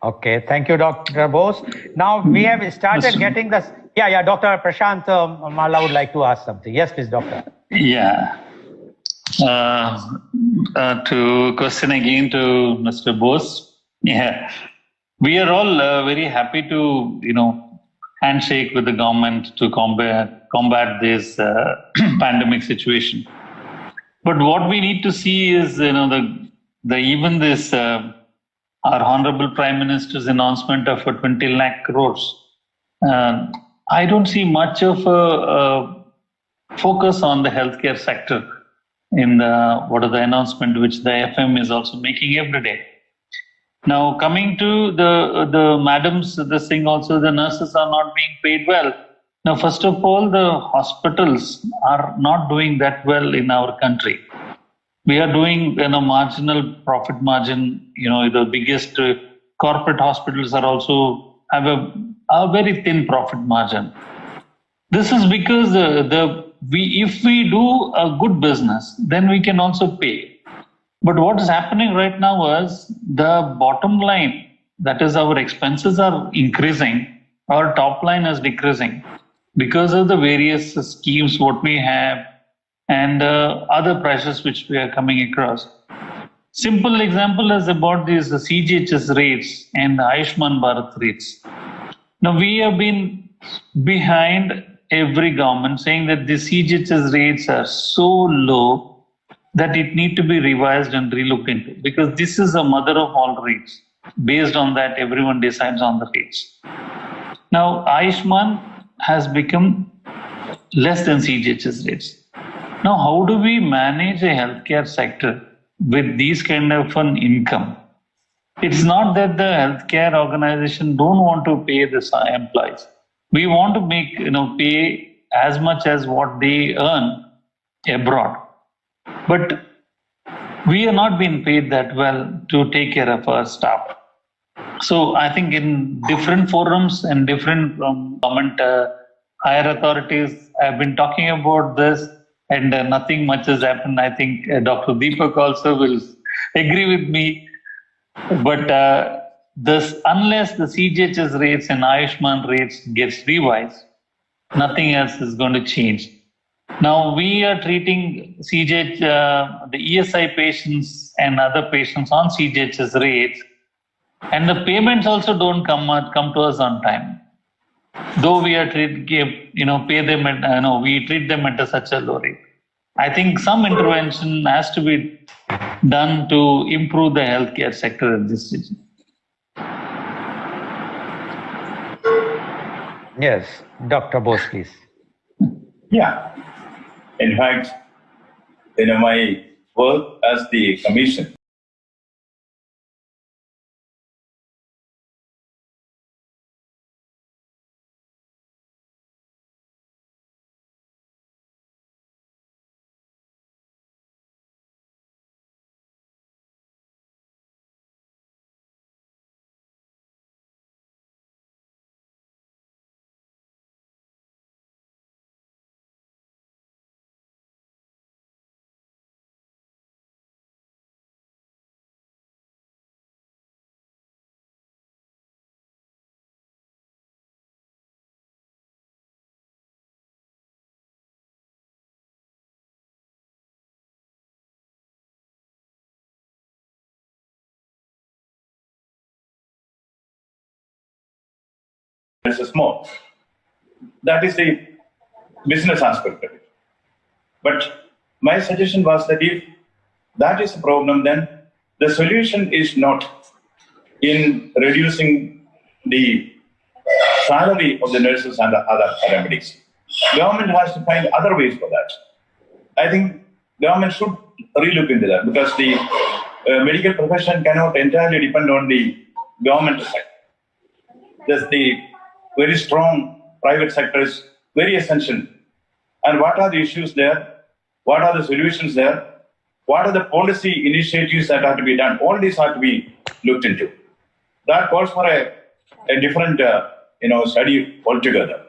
Okay, thank you, Dr. Bose. Now we have started getting this. Yeah, Dr. Prashant Malla would like to ask something. Yes, please, doctor. Yeah. To question again to Mr. Bose. Yeah, we are all very happy to, handshake with the government to combat this pandemic situation. But what we need to see is, even this our Honorable Prime Minister's announcement of 20 lakh crores. I don't see much of a focus on the healthcare sector in the announcement which the FM is also making every day. Now, coming to the madams, this thing also, the nurses are not being paid well. Now, first of all, the hospitals are not doing that well in our country. We are doing marginal profit margin. The biggest corporate hospitals are also have a very thin profit margin. This is because if we do a good business, then we can also pay. But what is happening right now is the bottom line, that is our expenses are increasing, our top line is decreasing because of the various schemes what we have and other pressures which we are coming across. Simple example is about these CGHS rates and the Ayushman Bharat rates. Now we have been behind every government saying that the CGHS rates are so low that it need to be revised and relooked into, because this is the mother of all rates. Based on that, everyone decides on the rates. Now, Ayushman has become less than CGHS rates. Now, how do we manage a healthcare sector with these kind of an income? It's not that the healthcare organization don't want to pay the employees. We want to make, pay as much as what they earn abroad. But we are not being paid that well to take care of our staff. So I think in different forums and different government higher authorities have been talking about this, and nothing much has happened. I think Dr. Deepak also will agree with me. But unless the CGHS rates and Ayushman rates gets revised, nothing else is going to change. Now we are treating CGH, the ESI patients and other patients on CGHS rates, and the payments also don't come to us on time. Though we are pay them at, we treat them at such a low rate. I think some intervention has to be done to improve the healthcare sector at this stage. Yes, Dr. Bose, please. Yeah. In fact, my work as the commission, is small. That is the business aspect of it. But my suggestion was that if that is the problem, then the solution is not in reducing the salary of the nurses and the other paramedics. Government has to find other ways for that. I think government should relook into that, because the medical profession cannot entirely depend on the government side. There's the very strong private sector is very essential. And what are the issues there? What are the solutions there? What are the policy initiatives that have to be done? All these have to be looked into. That calls for a different study altogether.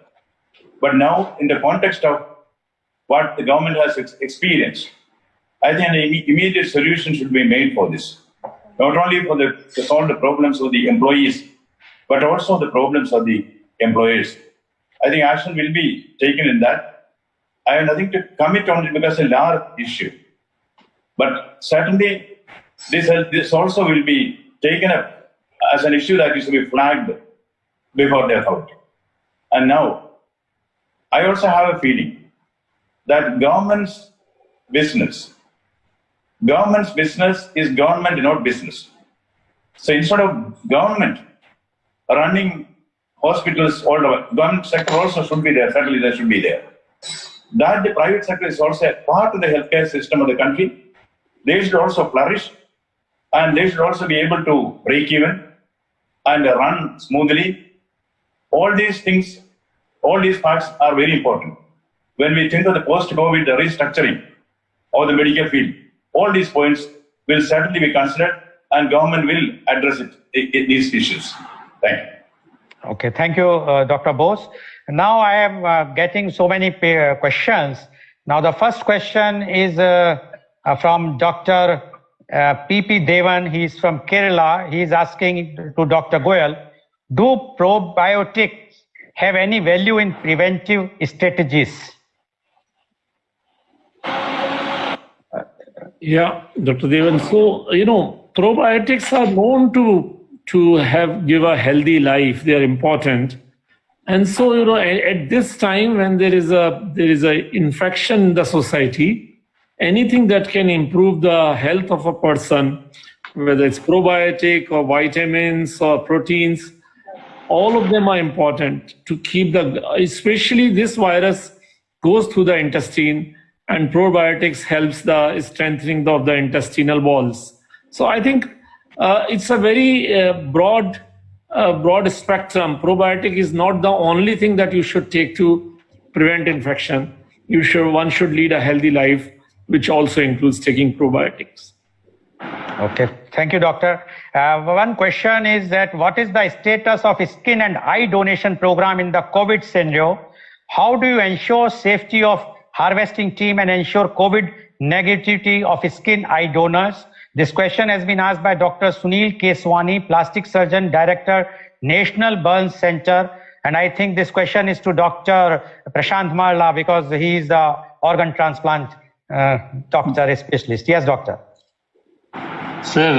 But now, in the context of what the government has experienced, I think an immediate solution should be made for this. Not only to solve the problems of the employees, but also the problems of the employers. I think action will be taken in that. I have nothing to commit on it because it's a large issue. But certainly, this also will be taken up as an issue that is to be flagged before the authority. And now, I also have a feeling that government's business is government, not business. So instead of government running hospitals, all the government sector also should be there. Certainly, they should be there. That the private sector is also a part of the healthcare system of the country. They should also flourish, and they should also be able to break even and run smoothly. All these things, all these parts are very important. When we think of the post-COVID restructuring of the medical field, all these points will certainly be considered, and government will address these issues. Thank you. Okay, thank you, Dr. Bose. Now I am getting so many questions. Now the first question is from Dr. P.P. Devan. He is from Kerala. He is asking to Dr. Goyal, do probiotics have any value in preventive strategies? Yeah, Dr. Devan. So, probiotics are known to give a healthy life. They are important. And so, at this time when there is a infection in the society, anything that can improve the health of a person, whether it's probiotic or vitamins or proteins, all of them are important to keep especially this virus goes through the intestine, and probiotics helps the strengthening of the intestinal walls. So I think it's a very broad spectrum. Probiotic is not the only thing that you should take to prevent infection. One should lead a healthy life, which also includes taking probiotics. Okay, thank you, doctor. One question is that what is the status of skin and eye donation program in the COVID scenario? How do you ensure safety of harvesting team and ensure COVID negativity of skin eye donors? This question has been asked by Dr. Sunil Keswani, Plastic Surgeon, Director, National Burns Center. And I think this question is to Dr. Prashant Marla because he is the organ transplant doctor specialist. Yes, doctor. Sir,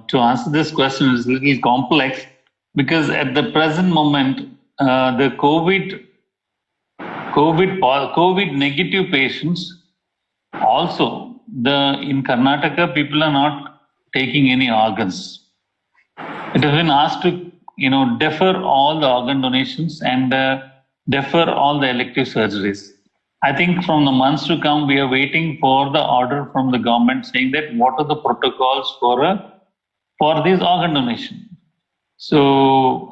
to answer this question is a little complex because at the present moment, the COVID negative patients also in Karnataka, people are not taking any organs. It has been asked to defer all the organ donations and defer all the elective surgeries. I think from the months to come, we are waiting for the order from the government saying that what are the protocols for this organ donation. So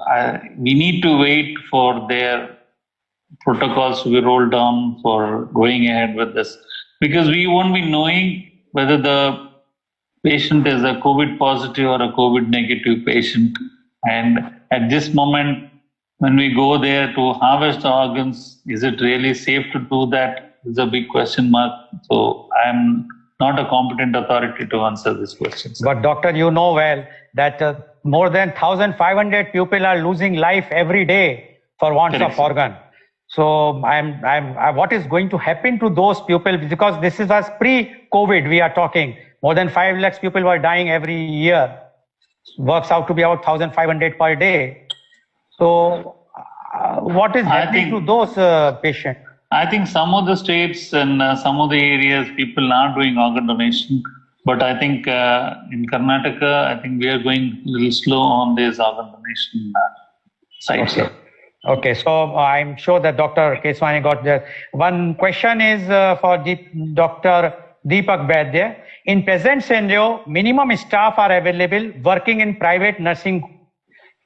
we need to wait for their protocols to be rolled down for going ahead with this, because we won't be knowing whether the patient is a COVID positive or a COVID negative patient. And at this moment, when we go there to harvest the organs, is it really safe to do that? Is a big question mark. So I'm not a competent authority to answer this question. But doctor, you know well that more than 1,500 people are losing life every day for want of organ. So what is going to happen to those people? Because this is as pre-COVID we are talking. More than 5 lakhs people were dying every year. Works out to be about 1,500 per day. So what is happening to those patients? I think some of the states and some of the areas people are doing organ donation. But I think in Karnataka, I think we are going a little slow on this organ donation side. Okay, so I'm sure that Dr. Keswani got there. One question is for Dr. Deepak Vaidya. In present scenario, minimum staff are available working in private nursing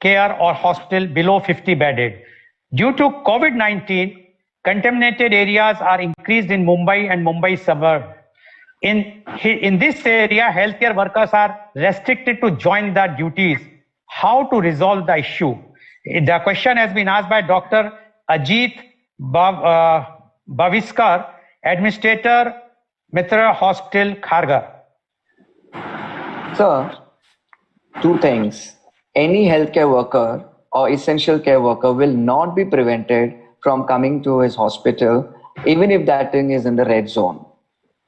care or hospital below 50 bedded. Due to COVID-19, contaminated areas are increased in Mumbai and Mumbai suburb. In this area, healthcare workers are restricted to join the duties. How to resolve the issue? The question has been asked by Dr. Ajit Bhaviskar, Administrator, Mitra Hospital, Kharghar. Sir, two things. Any healthcare worker or essential care worker will not be prevented from coming to his hospital, even if that thing is in the red zone.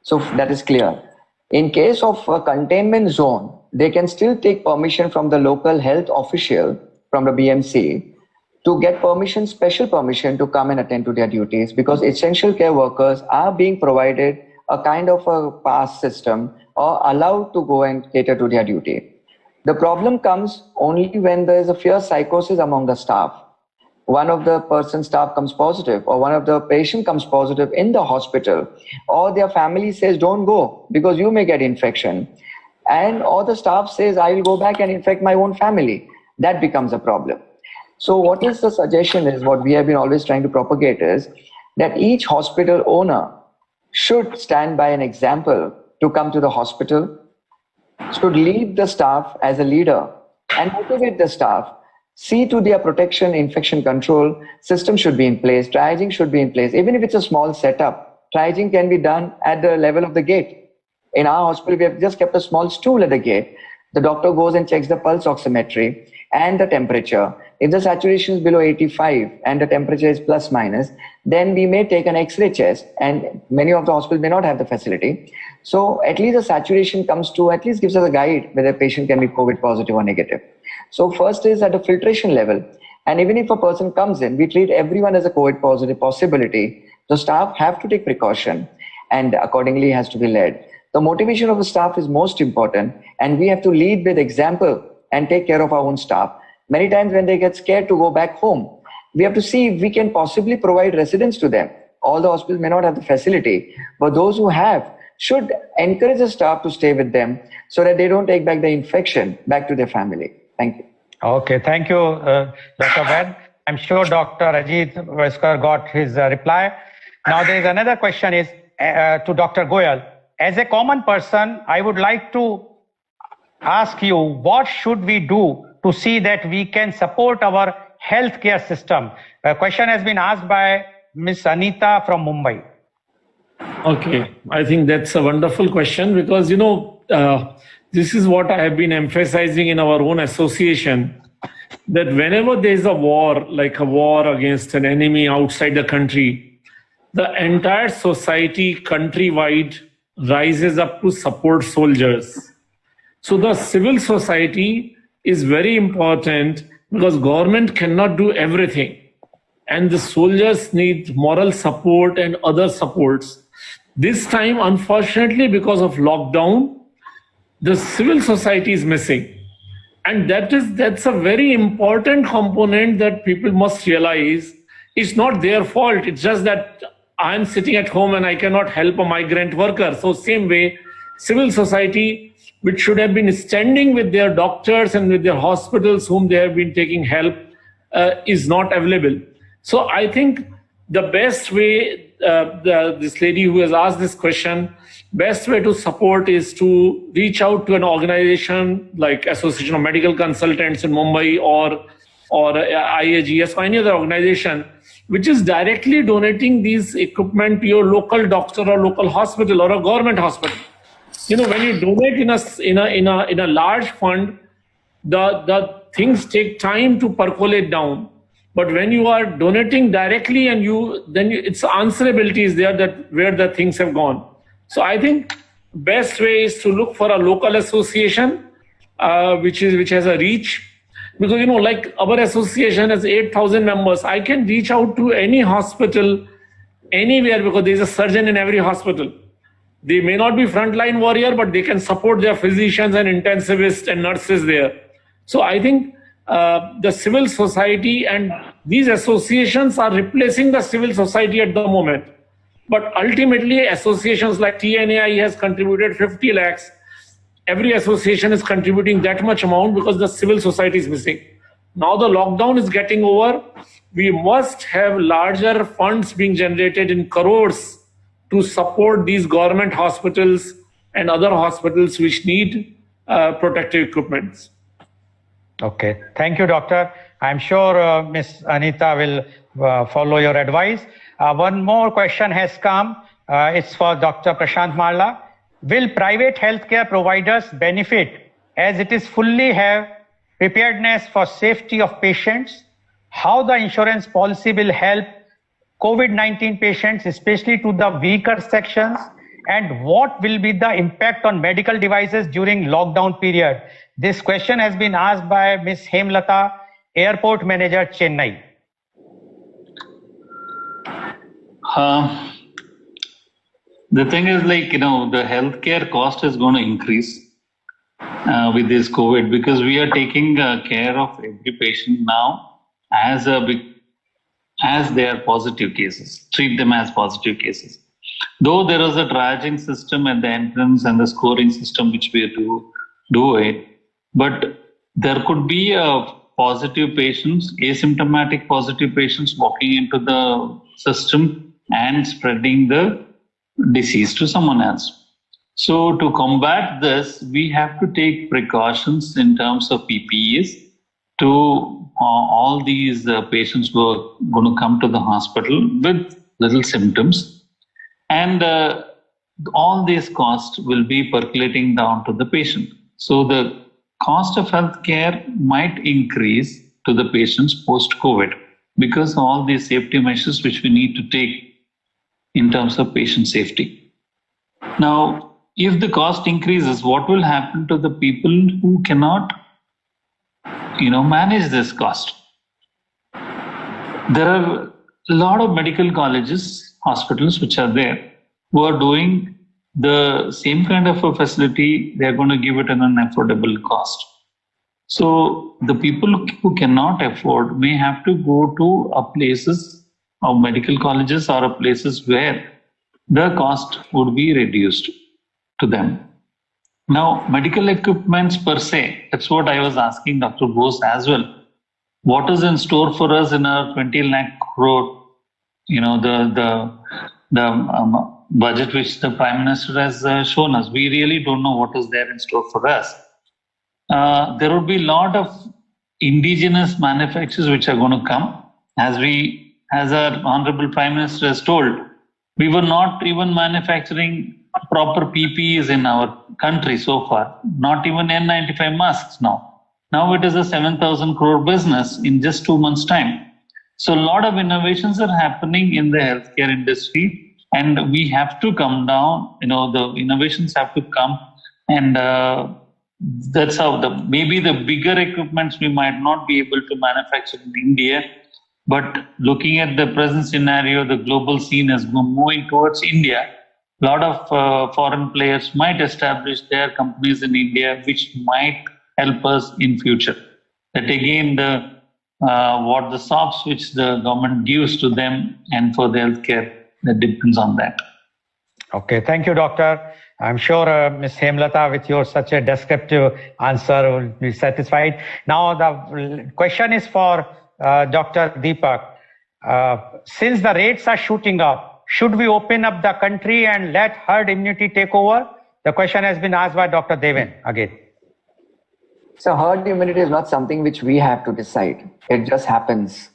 So that is clear. In case of a containment zone, they can still take permission from the local health official from the BMC to get permission, special permission to come and attend to their duties, because essential care workers are being provided a kind of a pass system or allowed to go and cater to their duty. The problem comes only when there is a fierce psychosis among the staff. One of the person's staff comes positive, or one of the patient comes positive in the hospital, or their family says, don't go because you may get infection. And or the staff says, I will go back and infect my own family. That becomes a problem. So what is the suggestion is, what we have been always trying to propagate is that each hospital owner should stand by an example to come to the hospital, should lead the staff as a leader and motivate the staff. See to their protection, infection control system should be in place, triaging should be in place. Even if it's a small setup, triaging can be done at the level of the gate. In our hospital, we have just kept a small stool at the gate. The doctor goes and checks the pulse oximetry and the temperature. If the saturation is below 85 and the temperature is plus minus, then we may take an X-ray chest, and many of the hospitals may not have the facility. So at least the saturation comes to, at least gives us a guide whether a patient can be COVID positive or negative. So first is at the filtration level. And even if a person comes in, we treat everyone as a COVID positive possibility. The staff have to take precaution and accordingly has to be led. The motivation of the staff is most important, and we have to lead with example and take care of our own staff. Many times when they get scared to go back home, we have to see if we can possibly provide residence to them. All the hospitals may not have the facility, but those who have should encourage the staff to stay with them so that they don't take back the infection back to their family. Thank you. Okay, thank you, Dr. Vaid. I'm sure Dr. Ajit Bhaviskar got his reply. Now there is another question is to Dr. Goyal. As a common person, I would like to ask you, what should we do to see that we can support our healthcare system? A question has been asked by Ms. Anita from Mumbai. Okay, I think that's a wonderful question because, this is what I have been emphasizing in our own association, that whenever there is a war, like a war against an enemy outside the country, the entire society countrywide rises up to support soldiers. So the civil society is very important because government cannot do everything. And the soldiers need moral support and other supports. This time, unfortunately, because of lockdown, the civil society is missing. And that's a very important component that people must realize. It's not their fault. It's just that I'm sitting at home and I cannot help a migrant worker. So same way, civil society, which should have been standing with their doctors and with their hospitals whom they have been taking help, is not available. So I think the best way, this lady who has asked this question, best way to support is to reach out to an organization like Association of Medical Consultants in Mumbai or IAGS or any other organization which is directly donating these equipment to your local doctor or local hospital or a government hospital. When you donate in a large fund, the things take time to percolate down. But when you are donating directly and it's answerability is there that where the things have gone. So I think best way is to look for a local association which has a reach. Because like our association has 8,000 members. I can reach out to any hospital anywhere because there's a surgeon in every hospital. They may not be frontline warrior, but they can support their physicians and intensivists and nurses there. So I think the civil society and these associations are replacing the civil society at the moment. But ultimately, associations like TNAI has contributed 50 lakhs. Every association is contributing that much amount because the civil society is missing. Now the lockdown is getting over. We must have larger funds being generated in crores to support these government hospitals and other hospitals which need protective equipment. Okay, thank you, doctor. I'm sure Ms. Anita will follow your advice. One more question has come. It's for Dr. Prashant Marla. Will private healthcare providers benefit as it is fully have preparedness for safety of patients? How the insurance policy will help COVID-19 patients, especially to the weaker sections? And what will be the impact on medical devices during lockdown period? This question has been asked by Ms. Hemlata, Airport Manager, Chennai. The thing is the healthcare cost is going to increase with this COVID because we are taking care of every patient now as they are positive cases, treat them as positive cases. Though there is a triaging system at the entrance and the scoring system which we do it, but there could be positive patients, asymptomatic positive patients walking into the system and spreading the disease to someone else. So to combat this, we have to take precautions in terms of PPEs to all these patients who are going to come to the hospital with little symptoms. And all these costs will be percolating down to the patient. So the cost of healthcare might increase to the patients post-COVID because of all these safety measures which we need to take in terms of patient safety. Now, if the cost increases, what will happen to the people who cannot, manage this cost? There are a lot of medical colleges, hospitals which are there who are doing the same kind of a facility. They're going to give it at an affordable cost. So the people who cannot afford may have to go to places of medical colleges or places where the cost would be reduced to them. Now, medical equipments per se, that's what I was asking Dr. Bose as well. What is in store for us in our 20 lakh crore, the budget which the Prime Minister has shown us? We really don't know what is there in store for us. there would be a lot of indigenous manufacturers which are going to come. As our Honorable Prime Minister has told, we were not even manufacturing proper PPEs in our country so far, not even N95 masks now. Now it is a 7,000 crore business in just 2 months' time. So a lot of innovations are happening in the healthcare industry, and we have to come down, the innovations have to come, and that's how maybe the bigger equipments we might not be able to manufacture in India, but looking at the present scenario, the global scene is moving towards India. A lot of foreign players might establish their companies in India, which might help us in future. That again, what the SOPs which the government gives to them and for the healthcare, that depends on that. Okay, thank you, Doctor. I'm sure Ms. Hemlata, with your such a descriptive answer, will be satisfied. Now, the question is for Dr. Deepak. Since the rates are shooting up, should we open up the country and let herd immunity take over? The question has been asked by Dr. Deven again. So herd immunity is not something which we have to decide. It just happens.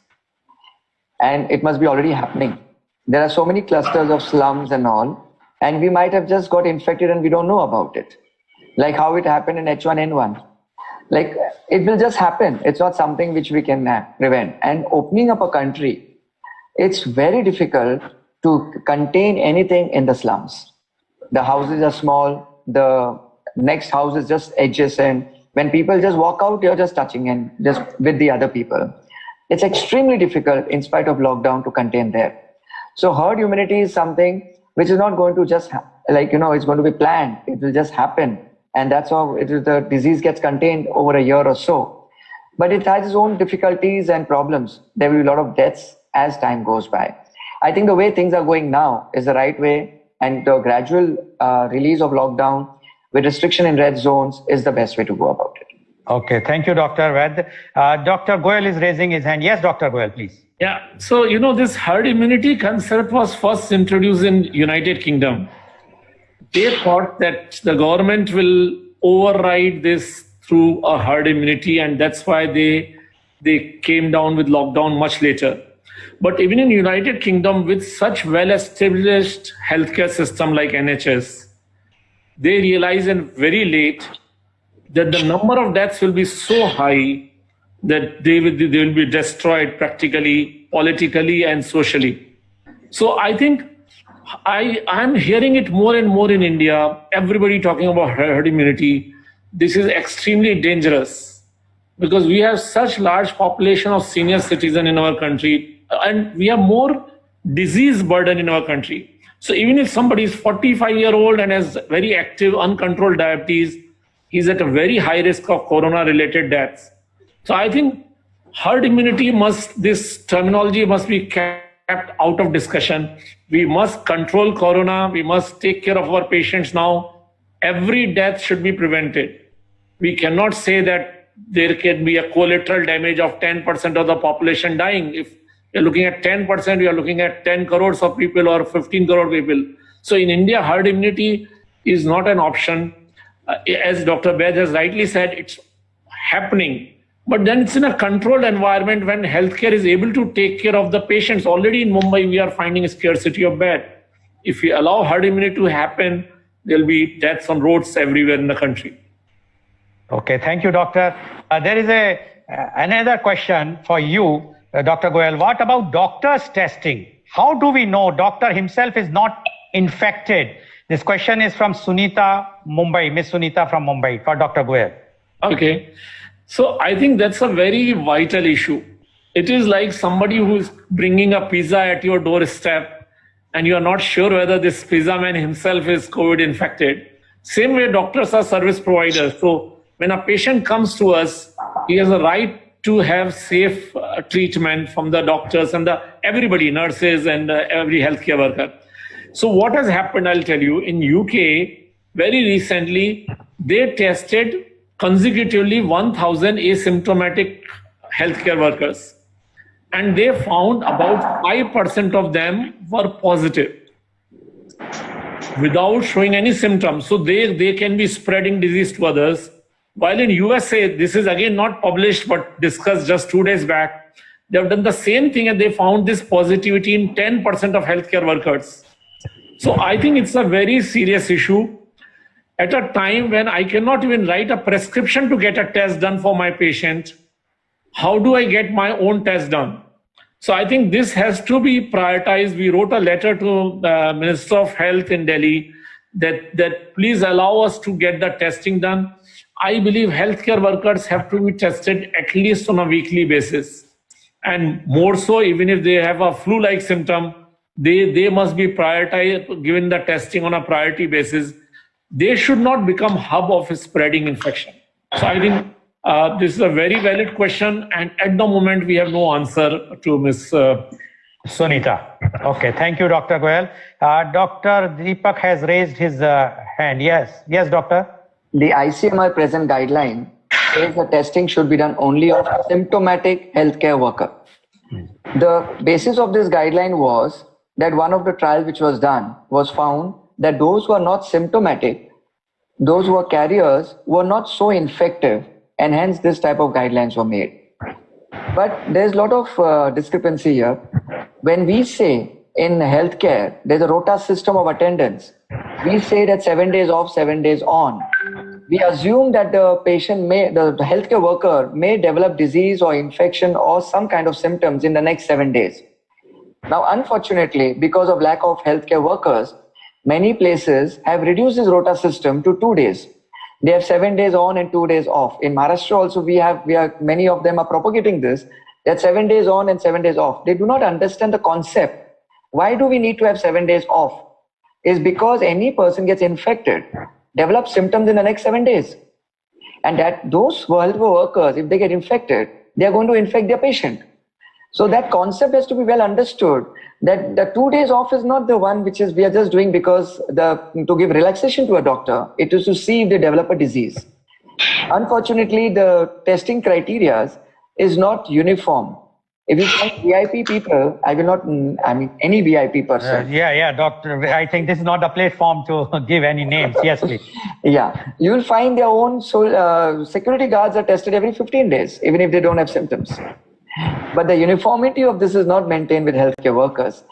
And it must be already happening. There are so many clusters of slums and all, and we might have just got infected and we don't know about it. Like how it happened in H1N1. Like it will just happen. It's not something which we can prevent. And opening up a country, it's very difficult to contain anything in the slums. The houses are small. The next house is just adjacent. When people just walk out, you're just touching and just with the other people. It's extremely difficult in spite of lockdown to contain there. So herd immunity is something which is not going to just it's going to be planned. It will just happen. And that's how the disease gets contained over a year or so. But it has its own difficulties and problems. There will be a lot of deaths as time goes by. I think the way things are going now is the right way, and the gradual release of lockdown with restriction in red zones is the best way to go about it. Okay, thank you, Dr. Ved. Dr. Goel is raising his hand. Yes, Dr. Goel, please. Yeah, so this herd immunity concept was first introduced in United Kingdom. They thought that the government will override this through a herd immunity, and that's why they came down with lockdown much later. But even in United Kingdom, with such well-established healthcare system like NHS, they realized very late that the number of deaths will be so high that they will be destroyed practically, politically, and socially. So I think I'm hearing it more and more in India, everybody talking about herd immunity. This is extremely dangerous because we have such large population of senior citizens in our country, and we have more disease burden in our country. So even if somebody is 45-year-old and has very active, uncontrolled diabetes, he's at a very high risk of corona-related deaths. So I think herd immunity this terminology must be kept out of discussion. We must control corona. We must take care of our patients now. Every death should be prevented. We cannot say that there can be a collateral damage of 10% of the population dying. If you're looking at 10%, we are looking at 10 crores of people or 15 crore people. So in India, herd immunity is not an option. As Dr. Bed has rightly said, it's happening. But then it's in a controlled environment when healthcare is able to take care of the patients. Already in Mumbai, we are finding a scarcity of bed. If we allow herd immunity to happen, there'll be deaths on roads everywhere in the country. Okay, thank you, Doctor. There is another question for you, Dr. Goel. What about doctors testing? How do we know doctor himself is not infected? This question is from Sunita, Mumbai, Miss Sunita from Mumbai, for Dr. Goel. Okay. So I think that's a very vital issue. It is like somebody who is bringing a pizza at your doorstep and you are not sure whether this pizza man himself is COVID infected. Same way doctors are service providers. So when a patient comes to us, he has a right to have safe treatment from the doctors and everybody, nurses and every healthcare worker. So what has happened, I'll tell you, in UK, very recently, they tested consecutively 1,000 asymptomatic healthcare workers. And they found about 5% of them were positive without showing any symptoms. So they can be spreading disease to others. While in USA, this is again not published but discussed just 2 days back, they have done the same thing and they found this positivity in 10% of healthcare workers. So I think it's a very serious issue. At a time when I cannot even write a prescription to get a test done for my patient, how do I get my own test done? So I think this has to be prioritized. We wrote a letter to the Minister of Health in Delhi that please allow us to get the testing done. I believe healthcare workers have to be tested at least on a weekly basis. And more so, even if they have a flu-like symptom, they must be prioritized, given the testing on a priority basis. They should not become hub of spreading infection. So I think this is a very valid question, and at the moment we have no answer to Ms. Sunita. Okay, thank you, Dr. Goel. Dr. Deepak has raised his hand. Yes, doctor. The ICMR present guideline says the testing should be done only on a symptomatic healthcare worker. The basis of this guideline was that one of the trials which was done was found that those who are not symptomatic, those who are carriers, were not so infective, and hence this type of guidelines were made. But there's a lot of discrepancy here. When we say in healthcare, there's a rota system of attendance. We say that 7 days off, 7 days on. We assume that the patient the healthcare worker may develop disease or infection or some kind of symptoms in the next 7 days. Now, unfortunately, because of lack of healthcare workers, many places have reduced this rota system to 2 days. They have 7 days on and 2 days off. In Maharashtra also, many of them are propagating this. That 7 days on and 7 days off. They do not understand the concept. Why do we need to have 7 days off? Is because any person gets infected, develops symptoms in the next 7 days. And that those health workers, if they get infected, they are going to infect their patient. So that concept has to be well understood, that the 2 days off is not the one which we are just doing because to give relaxation to a doctor. It is to see if they develop a disease. Unfortunately, the testing criteria is not uniform. If you find VIP people, any VIP person. Doctor, I think this is not a platform to give any names. Yes, please. Yeah, you will find their own security guards are tested every 15 days, even if they don't have symptoms. But the uniformity of this is not maintained with healthcare workers.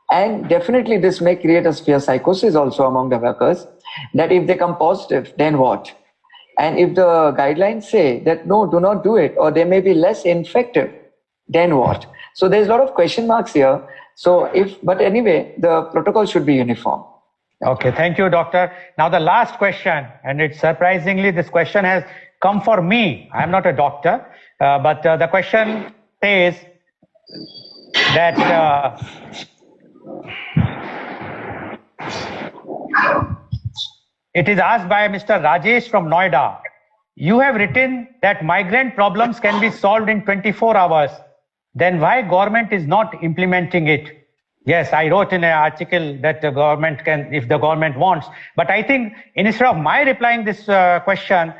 And definitely this may create a severe psychosis also among the workers, that if they come positive, then what? And if the guidelines say that no, do not do it, or they may be less infective, then what? So there's a lot of question marks here. But anyway, the protocol should be uniform. Okay, thank you, doctor. Now the last question, and it's surprisingly, this question has come for me. I'm not a doctor, but the question says that it is asked by Mr. Rajesh from Noida. You have written that migrant problems can be solved in 24 hours. Then why government is not implementing it? Yes, I wrote in an article that the government can, if the government wants. But I think instead of my replying this question,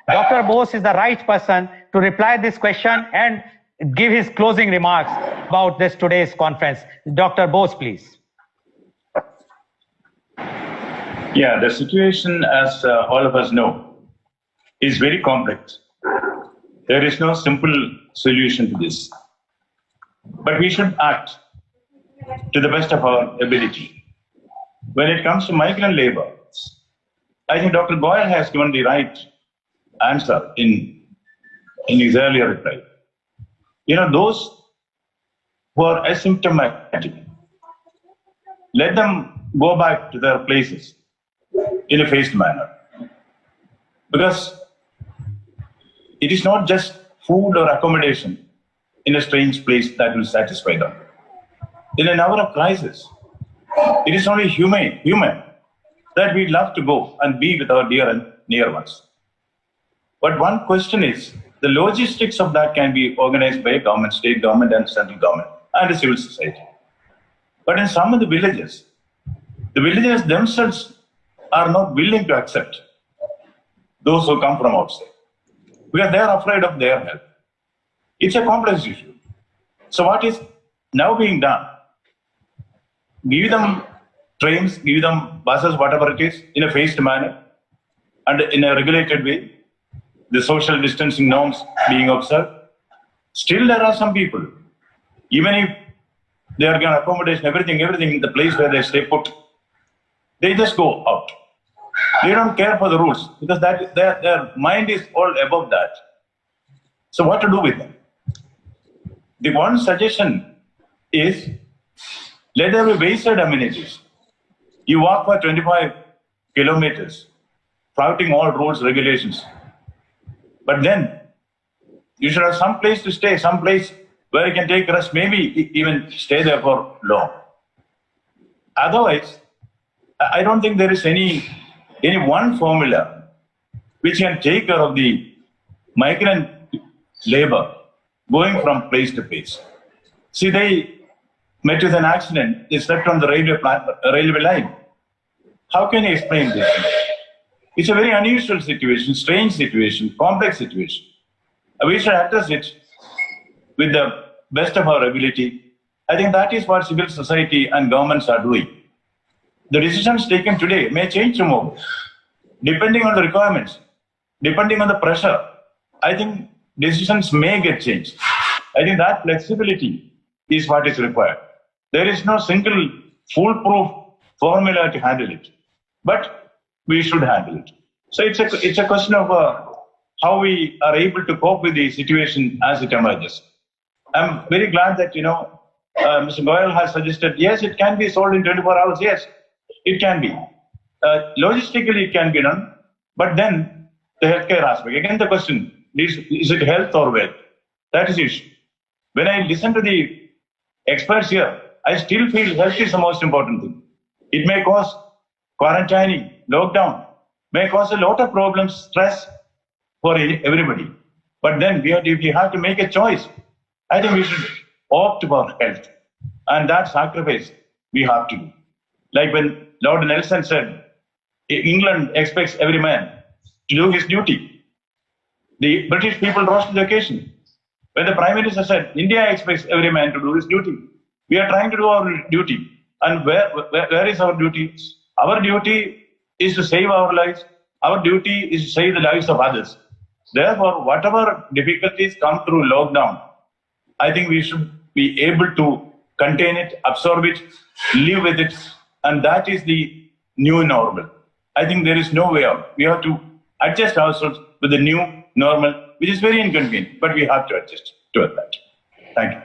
Dr. Bose is the right person to reply this question and give his closing remarks about this today's conference. Dr. Bose, please. Yeah, the situation, as all of us know, is very complex. There is no simple solution to this. But we should act to the best of our ability. When it comes to migrant labor, I think Dr. Goel has given the right answer in his earlier reply. Those who are asymptomatic, let them go back to their places in a phased manner. Because it is not just food or accommodation in a strange place that will satisfy them. In an hour of crisis, it is only human that we love to go and be with our dear and near ones. But one question is, the logistics of that can be organized by government, state government and central government and the civil society. But in some of the villages themselves are not willing to accept those who come from outside because they are afraid of their health. It's a complex issue. So what is now being done? Give them trains, give them buses, whatever it is, in a phased manner and in a regulated way. the social distancing norms being observed. Still, there are some people, even if they are given accommodation, everything, the place where they stay put, they just go out. They don't care for the rules because their mind is all above that. So what to do with them? The one suggestion is, let there be wayside amenities. You walk for 25 kilometers, flouting all rules, regulations. But then you should have some place to stay, some place where you can take rest, maybe even stay there for long. Otherwise, I don't think there is any one formula which can take care of the migrant labor going from place to place. See, they met with an accident, they slept on the railway line. How can you explain this? It's a very unusual situation, strange situation, complex situation. We should address it with the best of our ability. I think that is what civil society and governments are doing. The decisions taken today may change tomorrow, depending on the requirements, depending on the pressure. I think decisions may get changed. I think that flexibility is what is required. There is no single foolproof formula to handle it, but we should handle it. So it's a question of how we are able to cope with the situation as it emerges. I'm very glad that, Mr. Goyal has suggested, yes, it can be solved in 24 hours. Yes, it can be. Logistically, it can be done. But then the healthcare aspect. Again, the question, is it health or wealth? That is the issue. When I listen to the experts here, I still feel health is the most important thing. It may cause quarantining, lockdown, may cause a lot of problems, stress for everybody. But then if we have to make a choice, I think we should opt for health. And that sacrifice we have to do. Like when Lord Nelson said, England expects every man to do his duty. The British people rose to the occasion. When the Prime Minister said, India expects every man to do his duty. We are trying to do our duty. And where is our duty? Our duty is to save our lives. Our duty is to save the lives of others. Therefore, whatever difficulties come through lockdown, I think we should be able to contain it, absorb it, live with it. And that is the new normal. I think there is no way out. We have to adjust ourselves with the new normal, which is very inconvenient, but we have to adjust to that. Thank you.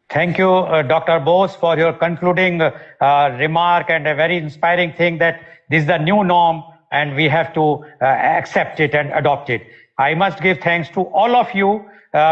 Thank you, Dr. Bose, for your concluding remark and a very inspiring thing that this is the new norm and we have to accept it and adopt it. I must give thanks to all of you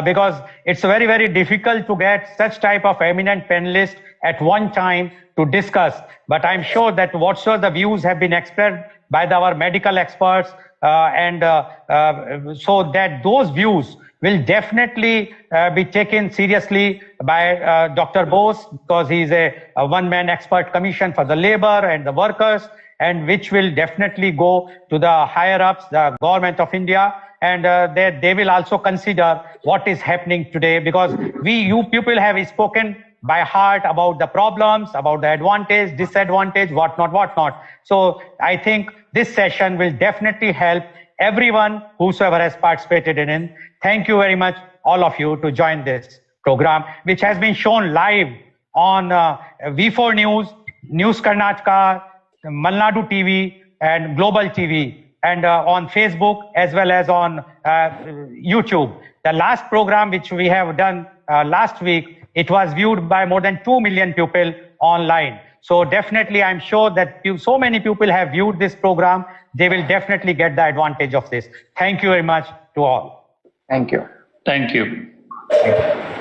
because it's very, very difficult to get such type of eminent panelists at one time to discuss. But I'm sure that whatsoever the views have been expressed by our medical experts so that those views will definitely be taken seriously by Dr. Bose, because he's a one-man expert commission for the labor and the workers, and which will definitely go to the higher-ups, the government of India, and they will also consider what is happening today, because you people have spoken by heart about the problems, about the advantage, disadvantage, whatnot. So I think this session will definitely help everyone whosoever has participated in it. Thank you very much, all of you, to join this program, which has been shown live on V4 News, News Karnataka, Malnadu TV, and Global TV, and on Facebook as well as on YouTube. The last program which we have done last week, it was viewed by more than 2 million people online. So definitely, I'm sure that so many people have viewed this program, they will definitely get the advantage of this. Thank you very much to all. Thank you. Thank you. Thank you.